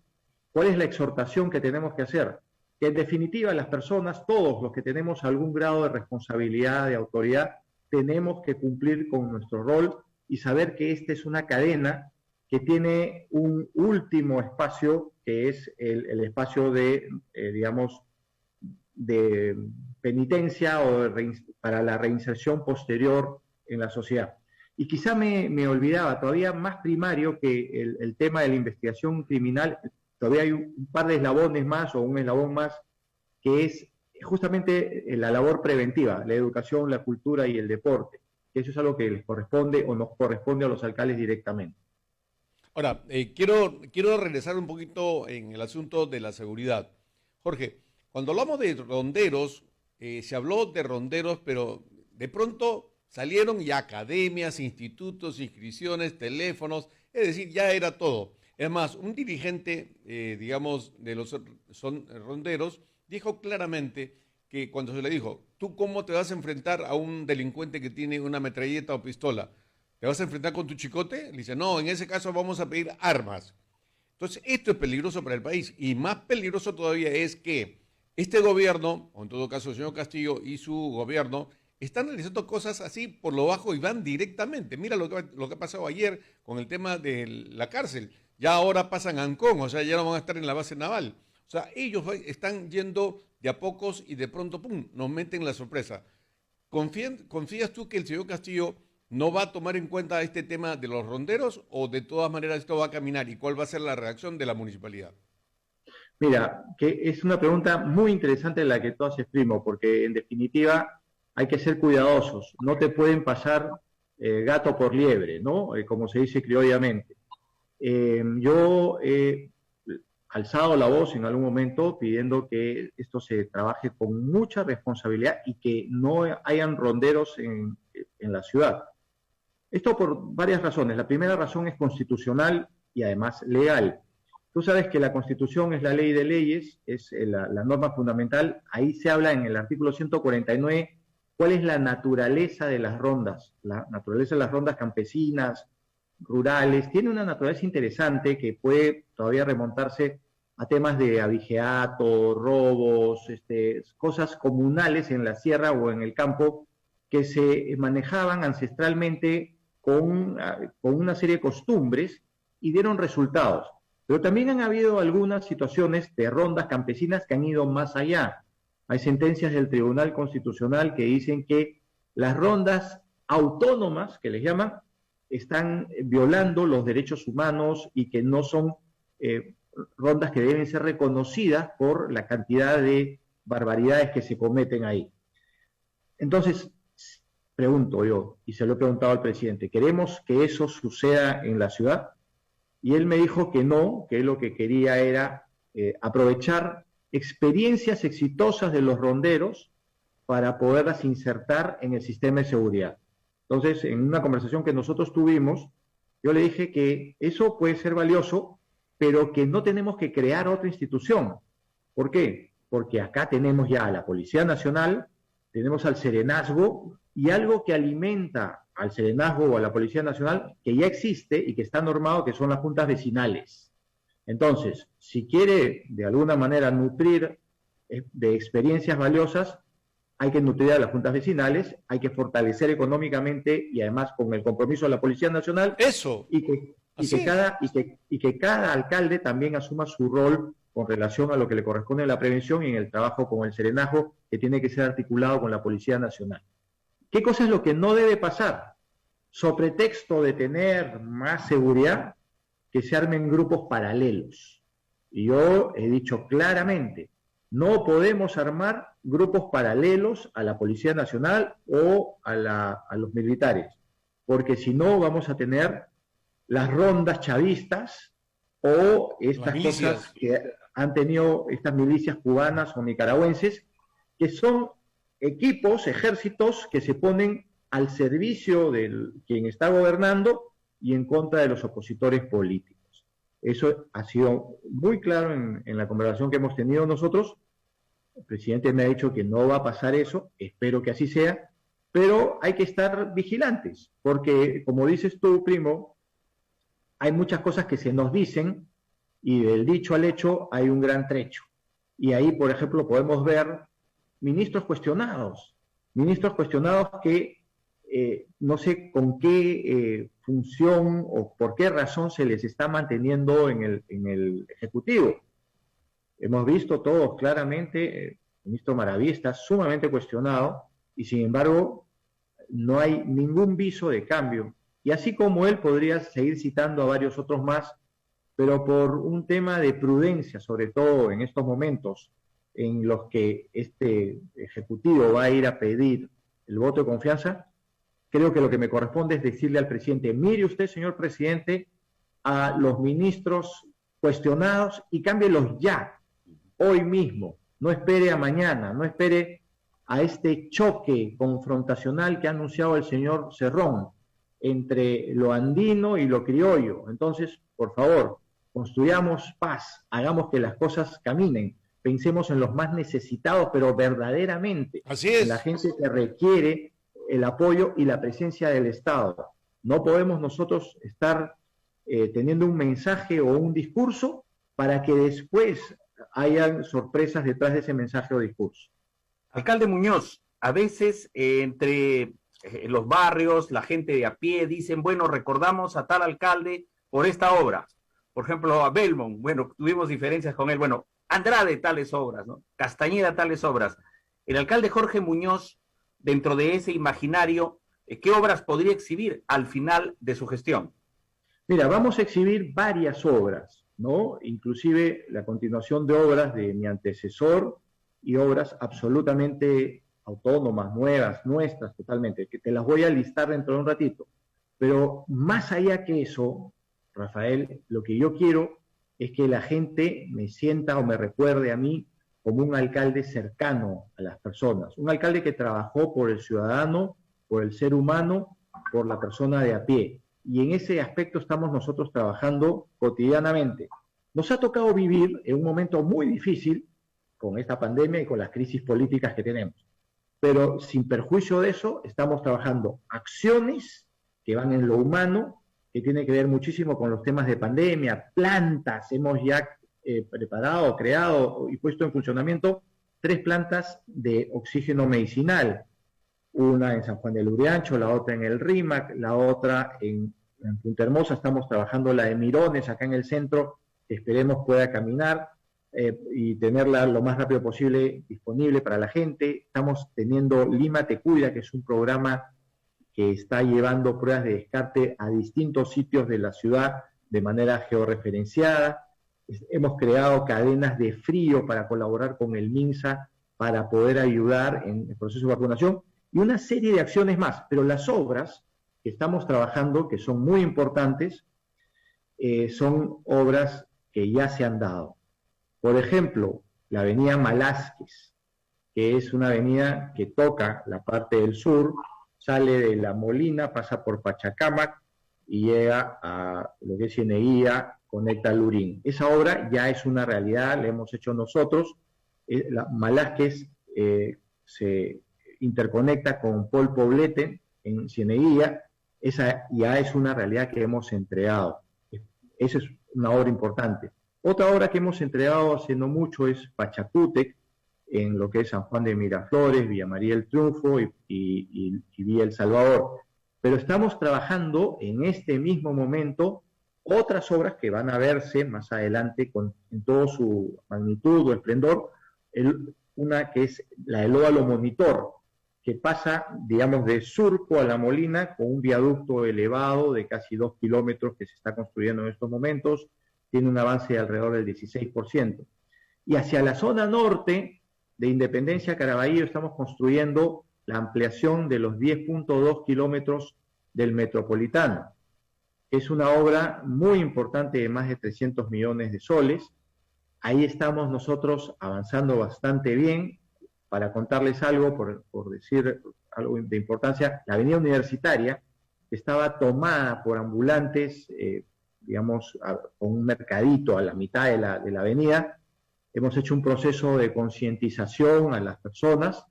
S3: ¿cuál es la exhortación que tenemos que hacer? Que en definitiva las personas, todos los que tenemos algún grado de responsabilidad, de autoridad, tenemos que cumplir con nuestro rol y saber que esta es una cadena que tiene un último espacio, que es el espacio de, digamos, de penitencia o para la reinserción posterior en la sociedad. Y quizá me olvidaba, todavía más primario que el tema de la investigación criminal, todavía hay un par de eslabones más o un eslabón más, que es justamente la labor preventiva, la educación, la cultura y el deporte. Eso es algo que les corresponde o nos corresponde a los alcaldes directamente.
S1: Ahora, quiero regresar un poquito en el asunto de la seguridad. Jorge, cuando hablamos de ronderos, se habló de ronderos, pero de pronto salieron ya academias, institutos, inscripciones, teléfonos, es decir, ya era todo. Es más, un dirigente, digamos, de los ronderos, dijo claramente que cuando se le dijo, ¿tú cómo te vas a enfrentar a un delincuente que tiene una metralleta o pistola? ¿Te vas a enfrentar con tu chicote? Le dice, no, en ese caso vamos a pedir armas. Entonces, esto es peligroso para el país y más peligroso todavía es que este gobierno, o en todo caso el señor Castillo y su gobierno, están realizando cosas así por lo bajo y van directamente. Mira lo que ha pasado ayer con el tema de la cárcel. Ya ahora pasan a Ancón, o sea, ya no van a estar en la base naval. O sea, ellos están yendo de a pocos y de pronto, ¡pum!, nos meten la sorpresa. ¿Confías tú que el señor Castillo no va a tomar en cuenta este tema de los ronderos o de todas maneras esto va a caminar? ¿Y cuál va a ser la reacción de la municipalidad?
S3: Mira, que es una pregunta muy interesante la que tú haces, primo, porque en definitiva hay que ser cuidadosos. No te pueden pasar gato por liebre, ¿no? Como se dice criollamente. Yo he alzado la voz en algún momento pidiendo que esto se trabaje con mucha responsabilidad y que no hayan ronderos en la ciudad. Esto por varias razones. La primera razón es constitucional y además legal. Tú sabes que la Constitución es la ley de leyes, es la norma fundamental. Ahí se habla en el artículo 149 cuál es la naturaleza de las rondas. La naturaleza de las rondas campesinas, rurales. Tiene una naturaleza interesante que puede todavía remontarse a temas de abigeato, robos, cosas comunales en la sierra o en el campo que se manejaban ancestralmente con una serie de costumbres y dieron resultados. Pero también han habido algunas situaciones de rondas campesinas que han ido más allá. Hay sentencias del Tribunal Constitucional que dicen que las rondas autónomas, que les llaman, están violando los derechos humanos y que no son rondas que deben ser reconocidas por la cantidad de barbaridades que se cometen ahí. Entonces, pregunto yo, y se lo he preguntado al presidente, ¿queremos que eso suceda en la ciudad? Y él me dijo que no, que él lo que quería era aprovechar experiencias exitosas de los ronderos para poderlas insertar en el sistema de seguridad. Entonces, en una conversación que nosotros tuvimos, yo le dije que eso puede ser valioso, pero que no tenemos que crear otra institución. ¿Por qué? Porque acá tenemos ya a la Policía Nacional, tenemos al Serenazgo, y algo que alimenta al Serenazgo o a la Policía Nacional, que ya existe y que está normado, que son las juntas vecinales. Entonces, si quiere de alguna manera nutrir de experiencias valiosas, hay que nutrir a las juntas vecinales, hay que fortalecer económicamente y además con el compromiso de la Policía Nacional.
S1: Eso.
S3: Y que cada alcalde también asuma su rol con relación a lo que le corresponde en la prevención y en el trabajo con el Serenazgo, que tiene que ser articulado con la Policía Nacional. ¿Qué cosa es lo que no debe pasar? Sobre pretexto de tener más seguridad, que se armen grupos paralelos. Y yo he dicho claramente, no podemos armar grupos paralelos a la Policía Nacional o a los militares, porque si no vamos a tener las rondas chavistas o estas cosas que han tenido estas milicias cubanas o nicaragüenses, que son equipos, ejércitos que se ponen al servicio de quien está gobernando y en contra de los opositores políticos. Eso ha sido muy claro en la conversación que hemos tenido nosotros. El presidente me ha dicho que no va a pasar eso, espero que así sea, pero hay que estar vigilantes, porque como dices tú, primo, hay muchas cosas que se nos dicen y del dicho al hecho hay un gran trecho. Y ahí, por ejemplo, podemos ver ministros cuestionados que no sé con qué función o por qué razón se les está manteniendo en el Ejecutivo. Hemos visto todos claramente, el ministro Maraví está sumamente cuestionado y sin embargo no hay ningún viso de cambio. Y así como él podría seguir citando a varios otros más, pero por un tema de prudencia, sobre todo en estos momentos en los que este Ejecutivo va a ir a pedir el voto de confianza, creo que lo que me corresponde es decirle al presidente, mire usted, señor presidente, a los ministros cuestionados y cámbielos ya, hoy mismo, no espere a mañana, no espere a este choque confrontacional que ha anunciado el señor Cerrón entre lo andino y lo criollo. Entonces, por favor, construyamos paz, hagamos que las cosas caminen, pensemos en los más necesitados, pero verdaderamente,
S1: Así es.
S3: en la gente que requiere el apoyo y la presencia del Estado. No podemos nosotros estar teniendo un mensaje o un discurso para que después hayan sorpresas detrás de ese mensaje o discurso.
S2: Alcalde Muñoz, a veces entre los barrios, la gente de a pie dicen, bueno, recordamos a tal alcalde por esta obra. Por ejemplo, a Belmont, bueno, tuvimos diferencias con él. Bueno, Andrade tales obras, ¿no? Castañeda tales obras. El alcalde Jorge Muñoz, dentro de ese imaginario, ¿qué obras podría exhibir al final de su gestión?
S3: Mira, vamos a exhibir varias obras, ¿no? Inclusive la continuación de obras de mi antecesor y obras absolutamente autónomas, nuevas, nuestras totalmente, que te las voy a listar dentro de un ratito. Pero más allá que eso, Rafael, lo que yo quiero es que la gente me sienta o me recuerde a mí como un alcalde cercano a las personas, un alcalde que trabajó por el ciudadano, por el ser humano, por la persona de a pie. Y en ese aspecto estamos nosotros trabajando cotidianamente. Nos ha tocado vivir en un momento muy difícil con esta pandemia y con las crisis políticas que tenemos. Pero sin perjuicio de eso, estamos trabajando acciones que van en lo humano, que tienen que ver muchísimo con los temas de pandemia, plantas, hemos ya preparado, creado y puesto en funcionamiento 3 plantas de oxígeno medicinal, una en San Juan del Urigancho, la otra en el Rímac, la otra en Punta Hermosa, estamos trabajando la de Mirones acá en el centro, que esperemos pueda caminar y tenerla lo más rápido posible disponible para la gente. Estamos teniendo Lima Te Cuida, que es un programa que está llevando pruebas de descarte a distintos sitios de la ciudad de manera georreferenciada. Hemos creado cadenas de frío para colaborar con el MINSA para poder ayudar en el proceso de vacunación y una serie de acciones más. Pero las obras que estamos trabajando, que son muy importantes, son obras que ya se han dado. Por ejemplo, la avenida Malásquez, que es una avenida que toca la parte del sur, sale de La Molina, pasa por Pachacámac y llega a lo que es Cieneguía, conecta Lurín. Esa obra ya es una realidad, la hemos hecho nosotros. Malásquez se interconecta con Paul Poblete en Cieneguía. Esa ya es una realidad que hemos entregado. Esa es una obra importante. Otra obra que hemos entregado hace no mucho es Pachacútec, en lo que es San Juan de Miraflores, Villa María el Triunfo y Villa El Salvador. Pero estamos trabajando en este mismo momento otras obras que van a verse más adelante en toda su magnitud o esplendor, una que es la del Óvalo Monitor, que pasa, digamos, de Surco a La Molina con un viaducto elevado de casi 2 kilómetros que se está construyendo en estos momentos, tiene un avance de alrededor del 16%. Y hacia la zona norte de Independencia Caraballo estamos construyendo la ampliación de los 10.2 kilómetros del Metropolitano. Es una obra muy importante de más de 300 millones de soles. Ahí estamos nosotros avanzando bastante bien. Para contarles algo, por decir algo de importancia, la avenida Universitaria estaba tomada por ambulantes, digamos, con un mercadito a la mitad de la avenida. Hemos hecho un proceso de concientización a las personas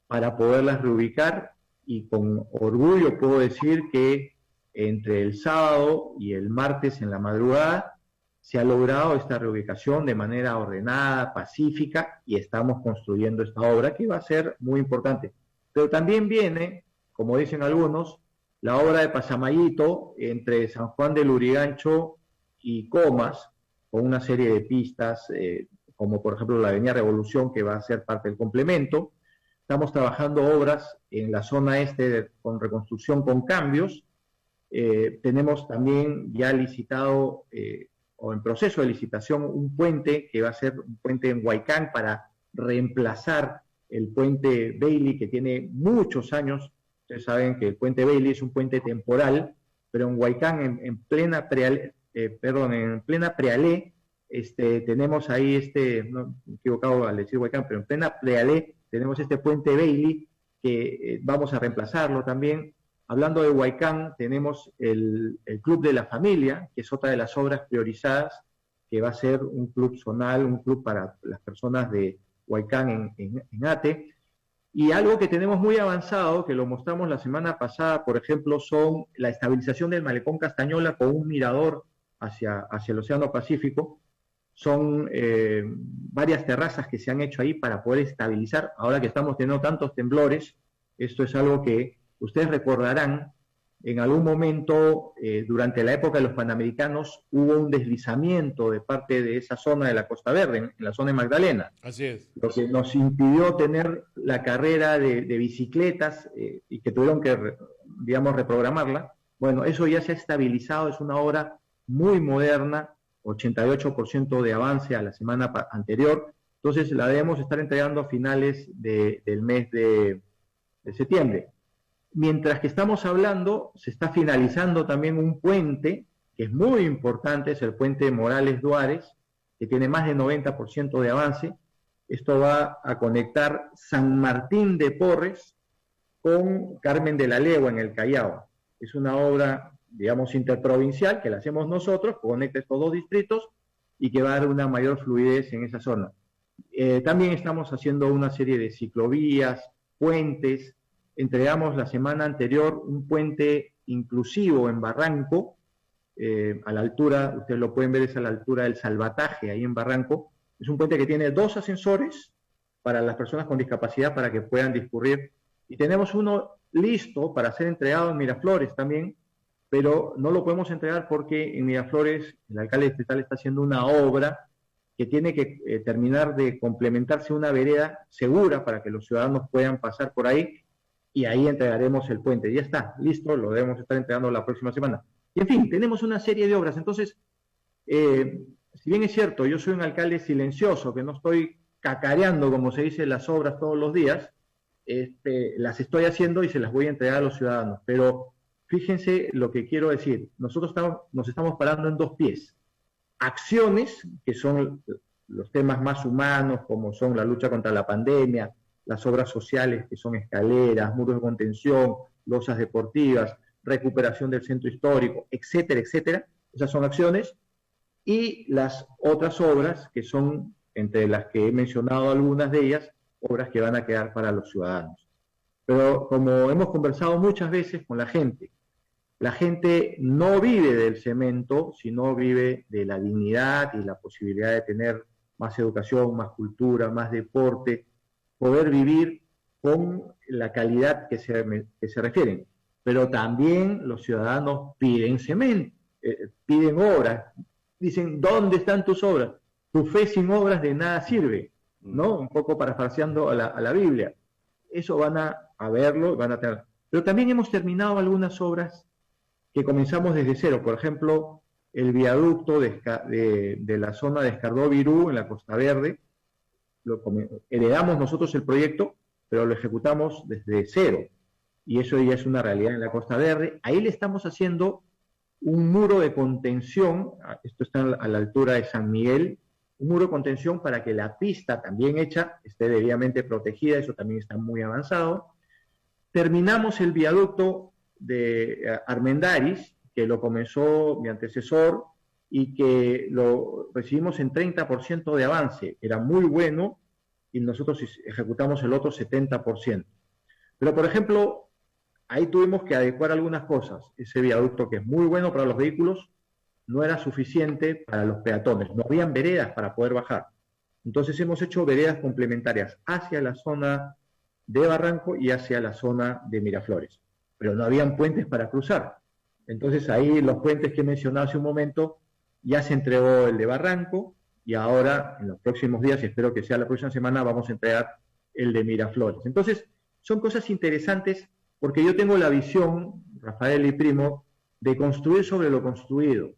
S3: para poderlas reubicar y con orgullo puedo decir que entre el sábado y el martes en la madrugada se ha logrado esta reubicación de manera ordenada, pacífica, y estamos construyendo esta obra que va a ser muy importante. Pero también viene, como dicen algunos, la obra de Pasamayito entre San Juan del Urigancho y Comas, con una serie de pistas, como por ejemplo la Avenida Revolución, que va a ser parte del complemento. Estamos trabajando obras en la zona este con reconstrucción con cambios. Tenemos también ya licitado o en proceso de licitación un puente que va a ser un puente en Huaycán para reemplazar el puente Bailey, que tiene muchos años. Ustedes saben que el puente Bailey es un puente temporal, pero en Huaycán, en plena Prealé, tenemos ahí no me he equivocado al decir Huaycán, pero en plena Prealé tenemos este puente Bailey, que vamos a reemplazarlo también. Hablando de Huaycán, tenemos el Club de la Familia, que es otra de las obras priorizadas, que va a ser un club zonal, un club para las personas de Huaycán en Ate. Y algo que tenemos muy avanzado, que lo mostramos la semana pasada, por ejemplo, son la estabilización del malecón Castañola con un mirador hacia el Océano Pacífico. Son varias terrazas que se han hecho ahí para poder estabilizar. Ahora que estamos teniendo tantos temblores, esto es algo que ustedes recordarán, en algún momento, durante la época de los Panamericanos, hubo un deslizamiento de parte de esa zona de la Costa Verde, en la zona de Magdalena.
S1: Así es.
S3: Lo que nos impidió tener la carrera de bicicletas y que tuvieron que, digamos, reprogramarla. Bueno, eso ya se ha estabilizado, es una obra muy moderna, 88% de avance a la semana anterior. Entonces la debemos estar entregando a finales del mes de septiembre. Mientras que estamos hablando, se está finalizando también un puente que es muy importante, es el puente Morales Duárez, que tiene más de 90% de avance. Esto va a conectar San Martín de Porres con Carmen de la Legua en el Callao. Es una obra, digamos, interprovincial que la hacemos nosotros, conecta estos dos distritos y que va a dar una mayor fluidez en esa zona. También estamos haciendo una serie de ciclovías, puentes. Entregamos la semana anterior un puente inclusivo en Barranco, a la altura, ustedes lo pueden ver, es a la altura del Salvataje, ahí en Barranco. Es un puente que tiene 2 ascensores para las personas con discapacidad para que puedan discurrir. Y tenemos uno listo para ser entregado en Miraflores también, pero no lo podemos entregar porque en Miraflores el alcalde distrital está haciendo una obra que tiene que terminar de complementarse una vereda segura para que los ciudadanos puedan pasar por ahí, y ahí entregaremos el puente. Ya está, listo, lo debemos estar entregando la próxima semana. Y en fin, tenemos una serie de obras. Entonces, si bien es cierto, yo soy un alcalde silencioso, que no estoy cacareando, como se dice, las obras todos los días, las estoy haciendo y se las voy a entregar a los ciudadanos. Pero fíjense lo que quiero decir. Nosotros nos estamos parando en 2 pies. Acciones, que son los temas más humanos, como son la lucha contra la pandemia, las obras sociales, que son escaleras, muros de contención, losas deportivas, recuperación del centro histórico, etcétera, etcétera. Esas son acciones. Y las otras obras, que son, entre las que he mencionado algunas de ellas, obras que van a quedar para los ciudadanos. Pero como hemos conversado muchas veces con la gente no vive del cemento, sino vive de la dignidad y la posibilidad de tener más educación, más cultura, más deporte, poder vivir con la calidad que se refieren. Pero también los ciudadanos piden cemento, piden obras. Dicen, ¿dónde están tus obras? Tu fe sin obras de nada sirve, ¿no? Un poco parafraseando a la Biblia. Eso van a verlo, van a tener. Pero también hemos terminado algunas obras que comenzamos desde cero. Por ejemplo, el viaducto de la zona de Escardó-Virú, en la Costa Verde. Heredamos nosotros el proyecto, pero lo ejecutamos desde cero. Y eso ya es una realidad en la Costa Verde. Ahí le estamos haciendo un muro de contención, esto está a la altura de San Miguel, un muro de contención para que la pista también hecha esté debidamente protegida, eso también está muy avanzado. Terminamos el viaducto de Armendáriz, que lo comenzó mi antecesor y que lo recibimos en 30% de avance, era muy bueno y nosotros ejecutamos el otro 70%. Pero por ejemplo, ahí tuvimos que adecuar algunas cosas. Ese viaducto, que es muy bueno para los vehículos, no era suficiente para los peatones. No habían veredas para poder bajar. Entonces hemos hecho veredas complementarias hacia la zona de Barranco y hacia la zona de Miraflores. Pero no habían puentes para cruzar. Entonces ahí los puentes que he mencionado hace un momento, ya se entregó el de Barranco y ahora, en los próximos días, y espero que sea la próxima semana, vamos a entregar el de Miraflores. Entonces, son cosas interesantes porque yo tengo la visión, Rafael y Primo, de construir sobre lo construido.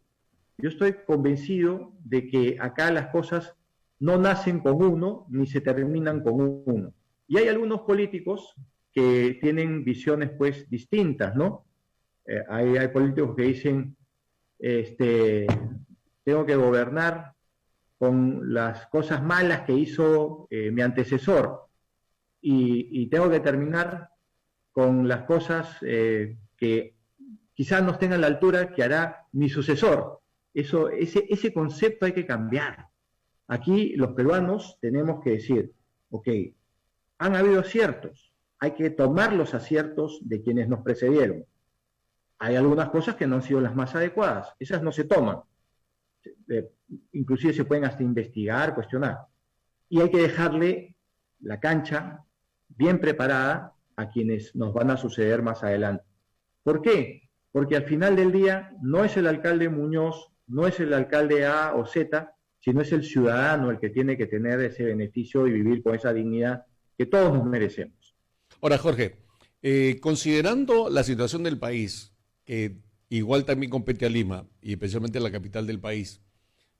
S3: Yo estoy convencido de que acá las cosas no nacen con uno, ni se terminan con uno. Y hay algunos políticos que tienen visiones, pues, distintas, ¿no? Hay políticos que dicen, tengo que gobernar con las cosas malas que hizo mi antecesor. y tengo que terminar con las cosas que quizás no estén a la altura que hará mi sucesor. Ese concepto hay que cambiar. Aquí los peruanos tenemos que decir, ok, han habido aciertos, hay que tomar los aciertos de quienes nos precedieron. Hay algunas cosas que no han sido las más adecuadas, esas no se toman. Inclusive se pueden hasta investigar, cuestionar. Y hay que dejarle la cancha bien preparada a quienes nos van a suceder más adelante. ¿Por qué? Porque al final del día no es el alcalde Muñoz, no es el alcalde A o Z, sino es el ciudadano el que tiene que tener ese beneficio y vivir con esa dignidad que todos nos merecemos.
S1: Ahora, Jorge, considerando la situación del país, que igual también compete a Lima, y especialmente a la capital del país,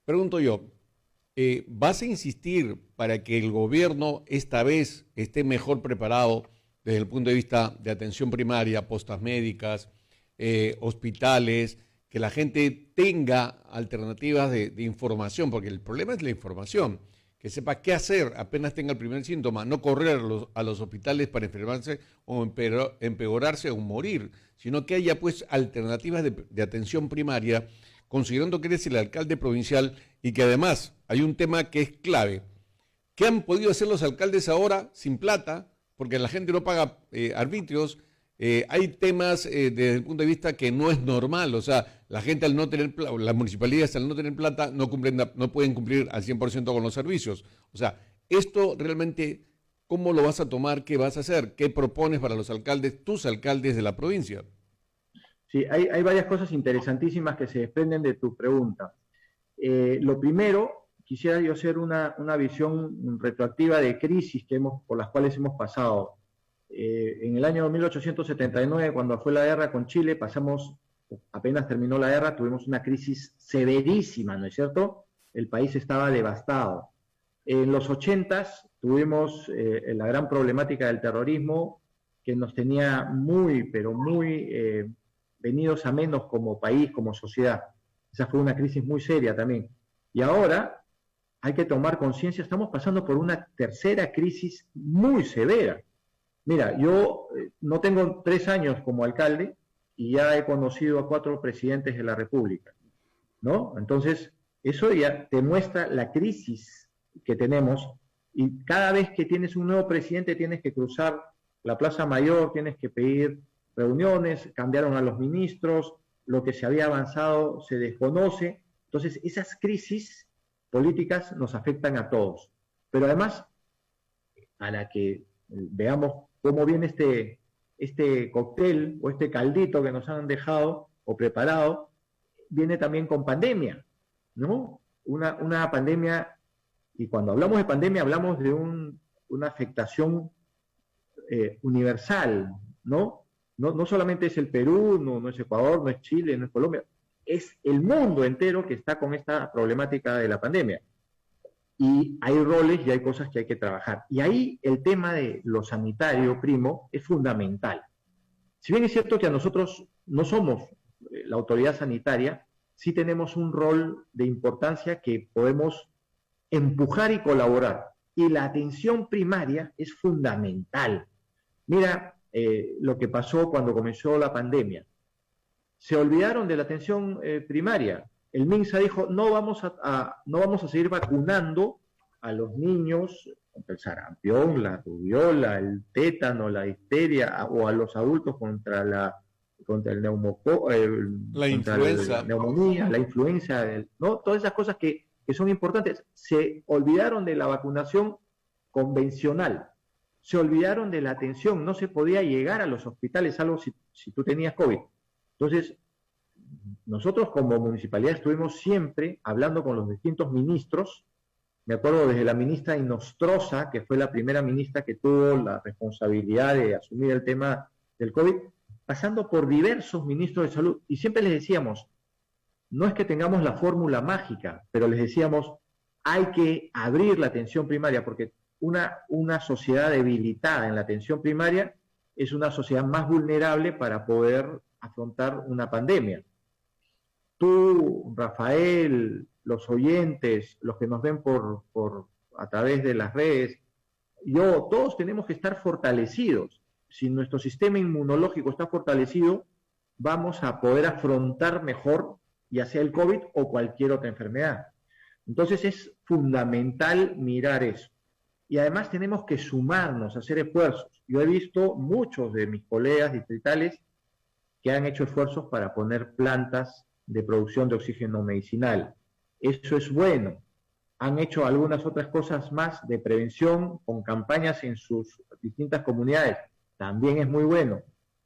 S1: pregunto yo, ¿vas a insistir para que el gobierno esta vez esté mejor preparado desde el punto de vista de atención primaria, postas médicas, hospitales, que la gente tenga alternativas de información? Porque el problema es la información, que sepa qué hacer apenas tenga el primer síntoma, no correr a los hospitales para enfermarse o empeorarse o morir, sino que haya pues alternativas de atención primaria, considerando que eres el alcalde provincial y que además hay un tema que es clave. ¿Qué han podido hacer los alcaldes ahora sin plata? Porque la gente no paga arbitrios. Hay temas desde el punto de vista que no es normal, o sea, la gente al no tener plata, las municipalidades al no tener plata no pueden cumplir al 100% con los servicios. O sea, esto realmente, ¿cómo lo vas a tomar? ¿Qué vas a hacer? ¿Qué propones para los alcaldes, tus alcaldes de la provincia?
S3: Sí, hay varias cosas interesantísimas que se desprenden de tu pregunta. Lo primero, quisiera yo hacer una visión retroactiva de crisis por las cuales hemos pasado. En el año 1879, cuando fue la guerra con Chile, apenas terminó la guerra, tuvimos una crisis severísima, ¿no es cierto? El país estaba devastado. En los 80s tuvimos la gran problemática del terrorismo, que nos tenía muy, pero muy venidos a menos como país, como sociedad. Esa fue una crisis muy seria también. Y ahora hay que tomar conciencia, estamos pasando por una tercera crisis muy severa. Mira, yo no tengo 3 años como alcalde y ya he conocido a 4 presidentes de la República, ¿no? Entonces, eso ya te muestra la crisis que tenemos, y cada vez que tienes un nuevo presidente tienes que cruzar la Plaza Mayor, tienes que pedir reuniones, cambiaron a los ministros, lo que se había avanzado se desconoce. Entonces, esas crisis políticas nos afectan a todos. Pero además, para que veamos cómo viene este cóctel o este caldito que nos han dejado o preparado, viene también con pandemia, ¿no? Una pandemia, y cuando hablamos de pandemia hablamos de una afectación universal, ¿no? No solamente es el Perú, no es Ecuador, no es Chile, no es Colombia, es el mundo entero que está con esta problemática de la pandemia. Y hay roles y hay cosas que hay que trabajar. Y ahí el tema de lo sanitario, primo, es fundamental. Si bien es cierto que a nosotros no somos la autoridad sanitaria, sí tenemos un rol de importancia que podemos empujar y colaborar. Y la atención primaria es fundamental. Mira lo que pasó cuando comenzó la pandemia. Se olvidaron de la atención primaria. El MINSA dijo, no vamos a seguir vacunando a los niños contra el sarampión, la rubiola, el tétano, la difteria, o a los adultos contra el
S1: influenza,
S3: la neumonía, la influenza, ¿no? Todas esas cosas que son importantes. Se olvidaron de la vacunación convencional, se olvidaron de la atención, no se podía llegar a los hospitales, salvo si tú tenías COVID. Entonces, nosotros como municipalidad estuvimos siempre hablando con los distintos ministros. Me acuerdo desde la ministra Inostroza, que fue la primera ministra que tuvo la responsabilidad de asumir el tema del COVID, pasando por diversos ministros de salud, y siempre les decíamos, no es que tengamos la fórmula mágica, pero les decíamos, hay que abrir la atención primaria, porque una sociedad debilitada en la atención primaria es una sociedad más vulnerable para poder afrontar una pandemia. Tú, Rafael, los oyentes, los que nos ven a través de las redes, Todos tenemos que estar fortalecidos. Si nuestro sistema inmunológico está fortalecido, vamos a poder afrontar mejor ya sea el COVID o cualquier otra enfermedad. Entonces es fundamental mirar eso. Y además tenemos que sumarnos, hacer esfuerzos. Yo he visto muchos de mis colegas distritales que han hecho esfuerzos para poner plantas de producción de oxígeno medicinal. Eso es bueno. Han hecho algunas otras cosas más de prevención con campañas en sus distintas comunidades. También es muy bueno.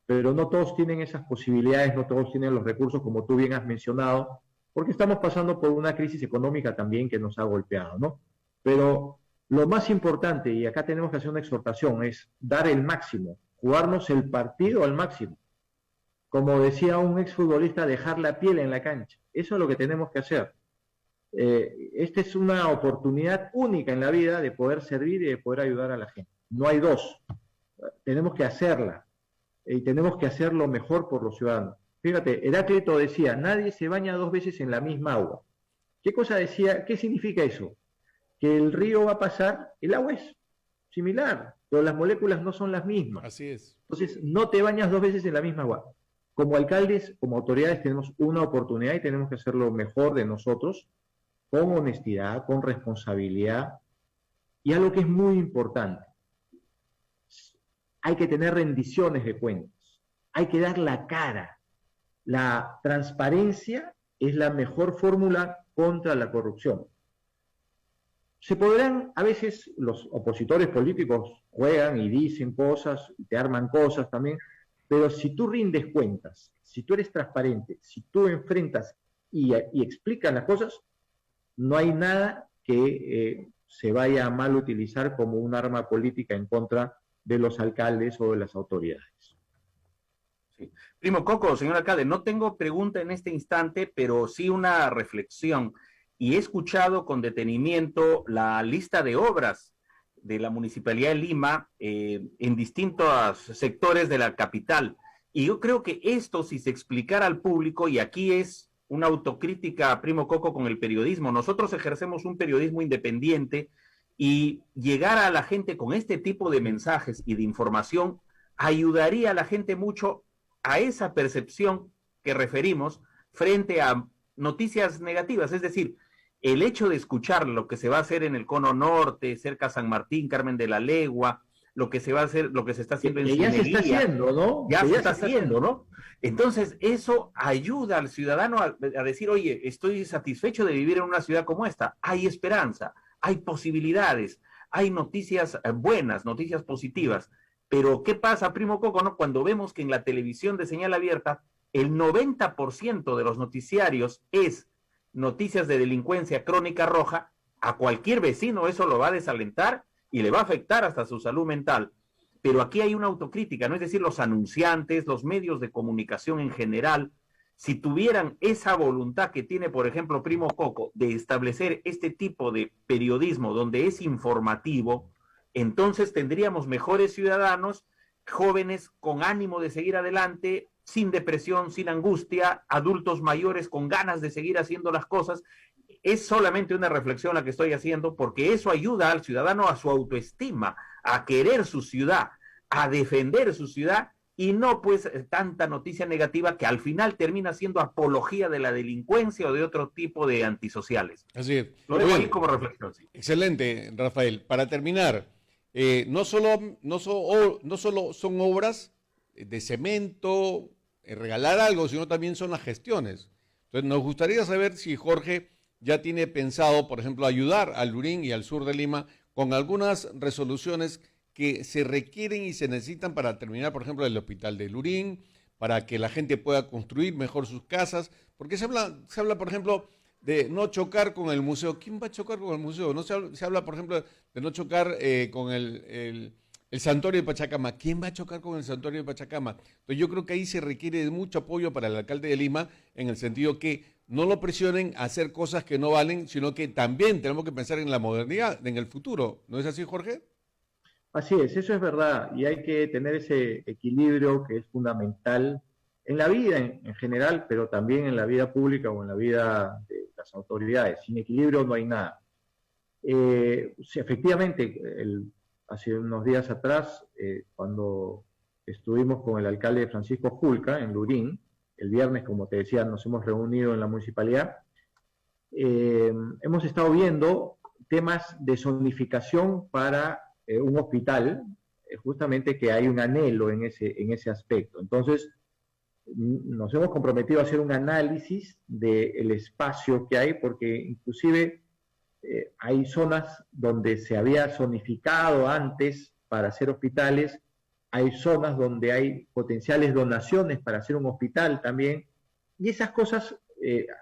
S3: Pero no todos tienen esas posibilidades, no todos tienen los recursos, como tú bien has mencionado, porque estamos pasando por una crisis económica también que nos ha golpeado, ¿no? Pero lo más importante, y acá tenemos que hacer una exhortación, es dar el máximo, jugarnos el partido al máximo. Como decía un exfutbolista, dejar la piel en la cancha. Eso es lo que tenemos que hacer. Esta es una oportunidad única en la vida de poder servir y de poder ayudar a la gente. No hay dos. Tenemos que hacerla. Y tenemos que hacerlo mejor por los ciudadanos. Fíjate, Heráclito decía, nadie se baña 2 veces en la misma agua. ¿Qué cosa decía? ¿Qué significa eso? Que el río va a pasar, el agua es similar, pero las moléculas no son las mismas.
S1: Así es.
S3: Entonces, no te bañas 2 veces en la misma agua. Como alcaldes, como autoridades, tenemos una oportunidad y tenemos que hacer lo mejor de nosotros, con honestidad, con responsabilidad, y algo que es muy importante. Hay que tener rendiciones de cuentas, hay que dar la cara. La transparencia es la mejor fórmula contra la corrupción. Se podrán, a veces los opositores políticos juegan y dicen cosas, y te arman cosas también, pero si tú rindes cuentas, si tú eres transparente, si tú enfrentas y explicas las cosas, no hay nada que se vaya a mal utilizar como un arma política en contra de los alcaldes o de las autoridades.
S2: Sí. Primo Coco, señor alcalde, no tengo pregunta en este instante, pero sí una reflexión. Y he escuchado con detenimiento la lista de obras de la Municipalidad de Lima en distintos sectores de la capital. Y yo creo que esto, si se explicara al público, y aquí es una autocrítica, Primo Coco, con el periodismo, nosotros ejercemos un periodismo independiente y llegar a la gente con este tipo de mensajes y de información ayudaría a la gente mucho a esa percepción que referimos frente a noticias negativas. Es decir, el hecho de escuchar lo que se va a hacer en el Cono Norte, cerca a San Martín, Carmen de la Legua, lo que se va a hacer, lo que se está haciendo en
S3: Cieneguilla. Ya se está haciendo, ¿no?
S2: Ya se está haciendo, ¿no? Entonces, eso ayuda al ciudadano a decir, oye, estoy satisfecho de vivir en una ciudad como esta. Hay esperanza, hay posibilidades, hay noticias buenas, noticias positivas. Pero, ¿qué pasa, Primo Coco, no? Cuando vemos que en la televisión de señal abierta, el 90% de los noticiarios es noticias de delincuencia crónica roja, a cualquier vecino eso lo va a desalentar y le va a afectar hasta su salud mental. Pero aquí hay una autocrítica, ¿no? Es decir, los anunciantes, los medios de comunicación en general, si tuvieran esa voluntad que tiene, por ejemplo, Primo Coco, de establecer este tipo de periodismo donde es informativo, entonces tendríamos mejores ciudadanos, jóvenes con ánimo de seguir adelante, sin depresión, sin angustia, adultos mayores con ganas de seguir haciendo las cosas. Es solamente una reflexión la que estoy haciendo, porque eso ayuda al ciudadano a su autoestima, a querer su ciudad, a defender su ciudad, y no pues tanta noticia negativa que al final termina siendo apología de la delincuencia o de otro tipo de antisociales.
S1: Así es.
S2: Lo dejo ahí como reflexión. Sí.
S1: Excelente, Rafael. Para terminar, no solo son obras de cemento, regalar algo, sino también son las gestiones. Entonces, nos gustaría saber si Jorge ya tiene pensado, por ejemplo, ayudar al Lurín y al sur de Lima con algunas resoluciones que se requieren y se necesitan para terminar, por ejemplo, el hospital de Lurín, para que la gente pueda construir mejor sus casas, porque se habla, por ejemplo, de no chocar con el museo. ¿Quién va a chocar con el museo? No se habla, por ejemplo, de no chocar con el Santuario de Pachacama. ¿Quién va a chocar con el Santuario de Pachacama? Entonces yo creo que ahí se requiere de mucho apoyo para el alcalde de Lima, en el sentido que no lo presionen a hacer cosas que no valen, sino que también tenemos que pensar en la modernidad, en el futuro. ¿No es así, Jorge?
S3: Así es, eso es verdad, y hay que tener ese equilibrio que es fundamental en la vida en general, pero también en la vida pública o en la vida de las autoridades. Sin equilibrio no hay nada. Sí, efectivamente, hace unos días atrás, cuando estuvimos con el alcalde Francisco Julca en Lurín. El viernes, como te decía, nos hemos reunido en la municipalidad. Hemos estado viendo temas de zonificación para un hospital, justamente que hay un anhelo en ese aspecto. Entonces, nos hemos comprometido a hacer un análisis del espacio que hay, porque inclusive hay zonas donde se había zonificado antes para hacer hospitales, hay zonas donde hay potenciales donaciones para hacer un hospital también, y esas cosas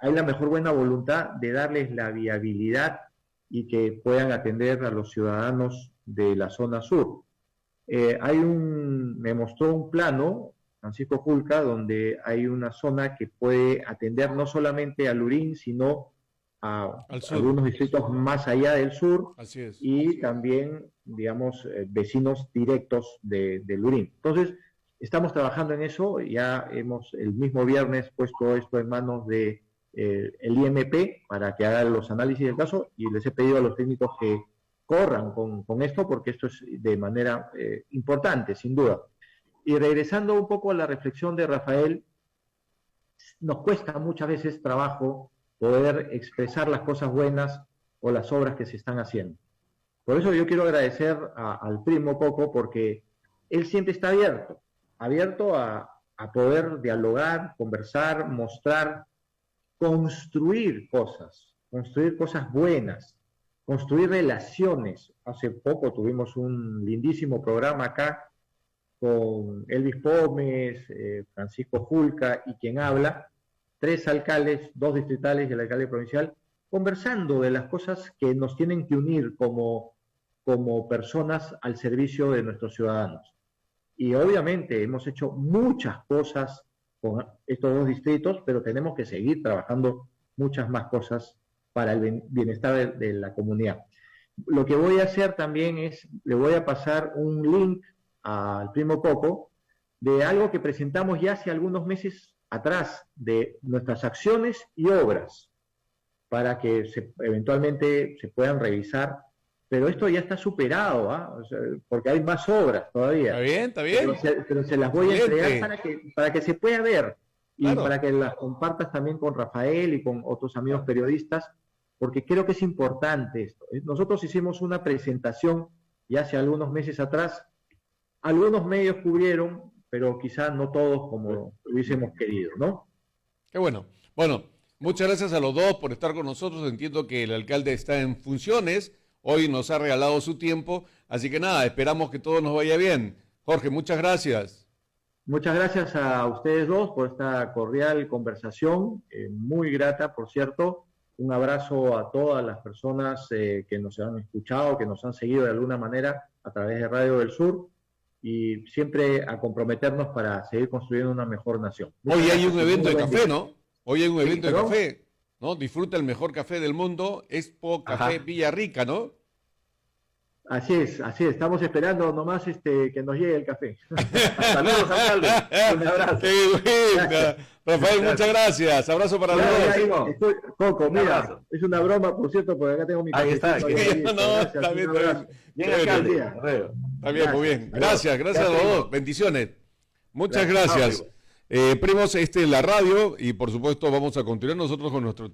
S3: hay la mejor buena voluntad de darles la viabilidad y que puedan atender a los ciudadanos de la zona sur. Me mostró un plano, Francisco Julca, donde hay una zona que puede atender no solamente a Lurín, sino a algunos distritos más allá del sur.
S1: Así es.
S3: Y también, digamos, vecinos directos de Lurín. Entonces, estamos trabajando en eso. Ya hemos el mismo viernes puesto esto en manos de el IMP para que haga los análisis del caso, y les he pedido a los técnicos que corran con esto, porque esto es de manera importante, sin duda. Y regresando un poco a la reflexión de Rafael, nos cuesta muchas veces trabajo poder expresar las cosas buenas o las obras que se están haciendo. Por eso yo quiero agradecer al primo Coco, porque él siempre está abierto a poder dialogar, conversar, mostrar, construir cosas buenas, construir relaciones. Hace poco tuvimos un lindísimo programa acá con Elvis Pómez, Francisco Julca y quien habla, 3 alcaldes, 2 distritales y el alcalde provincial, conversando de las cosas que nos tienen que unir como personas al servicio de nuestros ciudadanos. Y obviamente hemos hecho muchas cosas con estos 2 distritos, pero tenemos que seguir trabajando muchas más cosas para el bienestar de la comunidad. Lo que voy a hacer también es, le voy a pasar un link al primo Coco de algo que presentamos ya hace algunos meses atrás, de nuestras acciones y obras, para que eventualmente se puedan revisar, pero esto ya está superado, o sea, porque hay más obras todavía.
S1: Está bien.
S3: Pero se las voy a entregar para que se pueda ver, y
S1: claro,
S3: para que las compartas también con Rafael y con otros amigos periodistas, porque creo que es importante esto. Nosotros hicimos una presentación ya hace algunos meses atrás, algunos medios cubrieron, pero quizás no todos como hubiésemos querido, ¿no?
S1: Qué bueno. Bueno, muchas gracias a los dos por estar con nosotros. Entiendo que el alcalde está en funciones, hoy nos ha regalado su tiempo, así que nada, esperamos que todo nos vaya bien. Jorge, muchas gracias.
S3: Muchas gracias a ustedes dos por esta cordial conversación, muy grata, por cierto. Un abrazo a todas las personas que nos han escuchado, que nos han seguido de alguna manera a través de Radio del Sur, y siempre a comprometernos para seguir construyendo una mejor nación.
S1: Hoy hay un evento de café, ¿no? Hoy hay un evento de café, ¿no? Disfruta el mejor café del mundo, Expo Café Villarrica, ¿no?
S3: Así es, estamos esperando nomás que nos llegue el café.
S2: Saludos, alcalde. Un abrazo.
S1: ¡Qué buena! Rafael, muchas gracias. Abrazo para los dos.
S3: Coco, mira, es una broma, por cierto, porque acá tengo mi
S2: Ahí está.
S1: No, está bien, está bien.
S2: Bien, alcalde.
S1: Está bien, muy bien. Gracias a los dos. Bendiciones. Muchas gracias. Primos, la radio, y por supuesto vamos a continuar nosotros con nuestro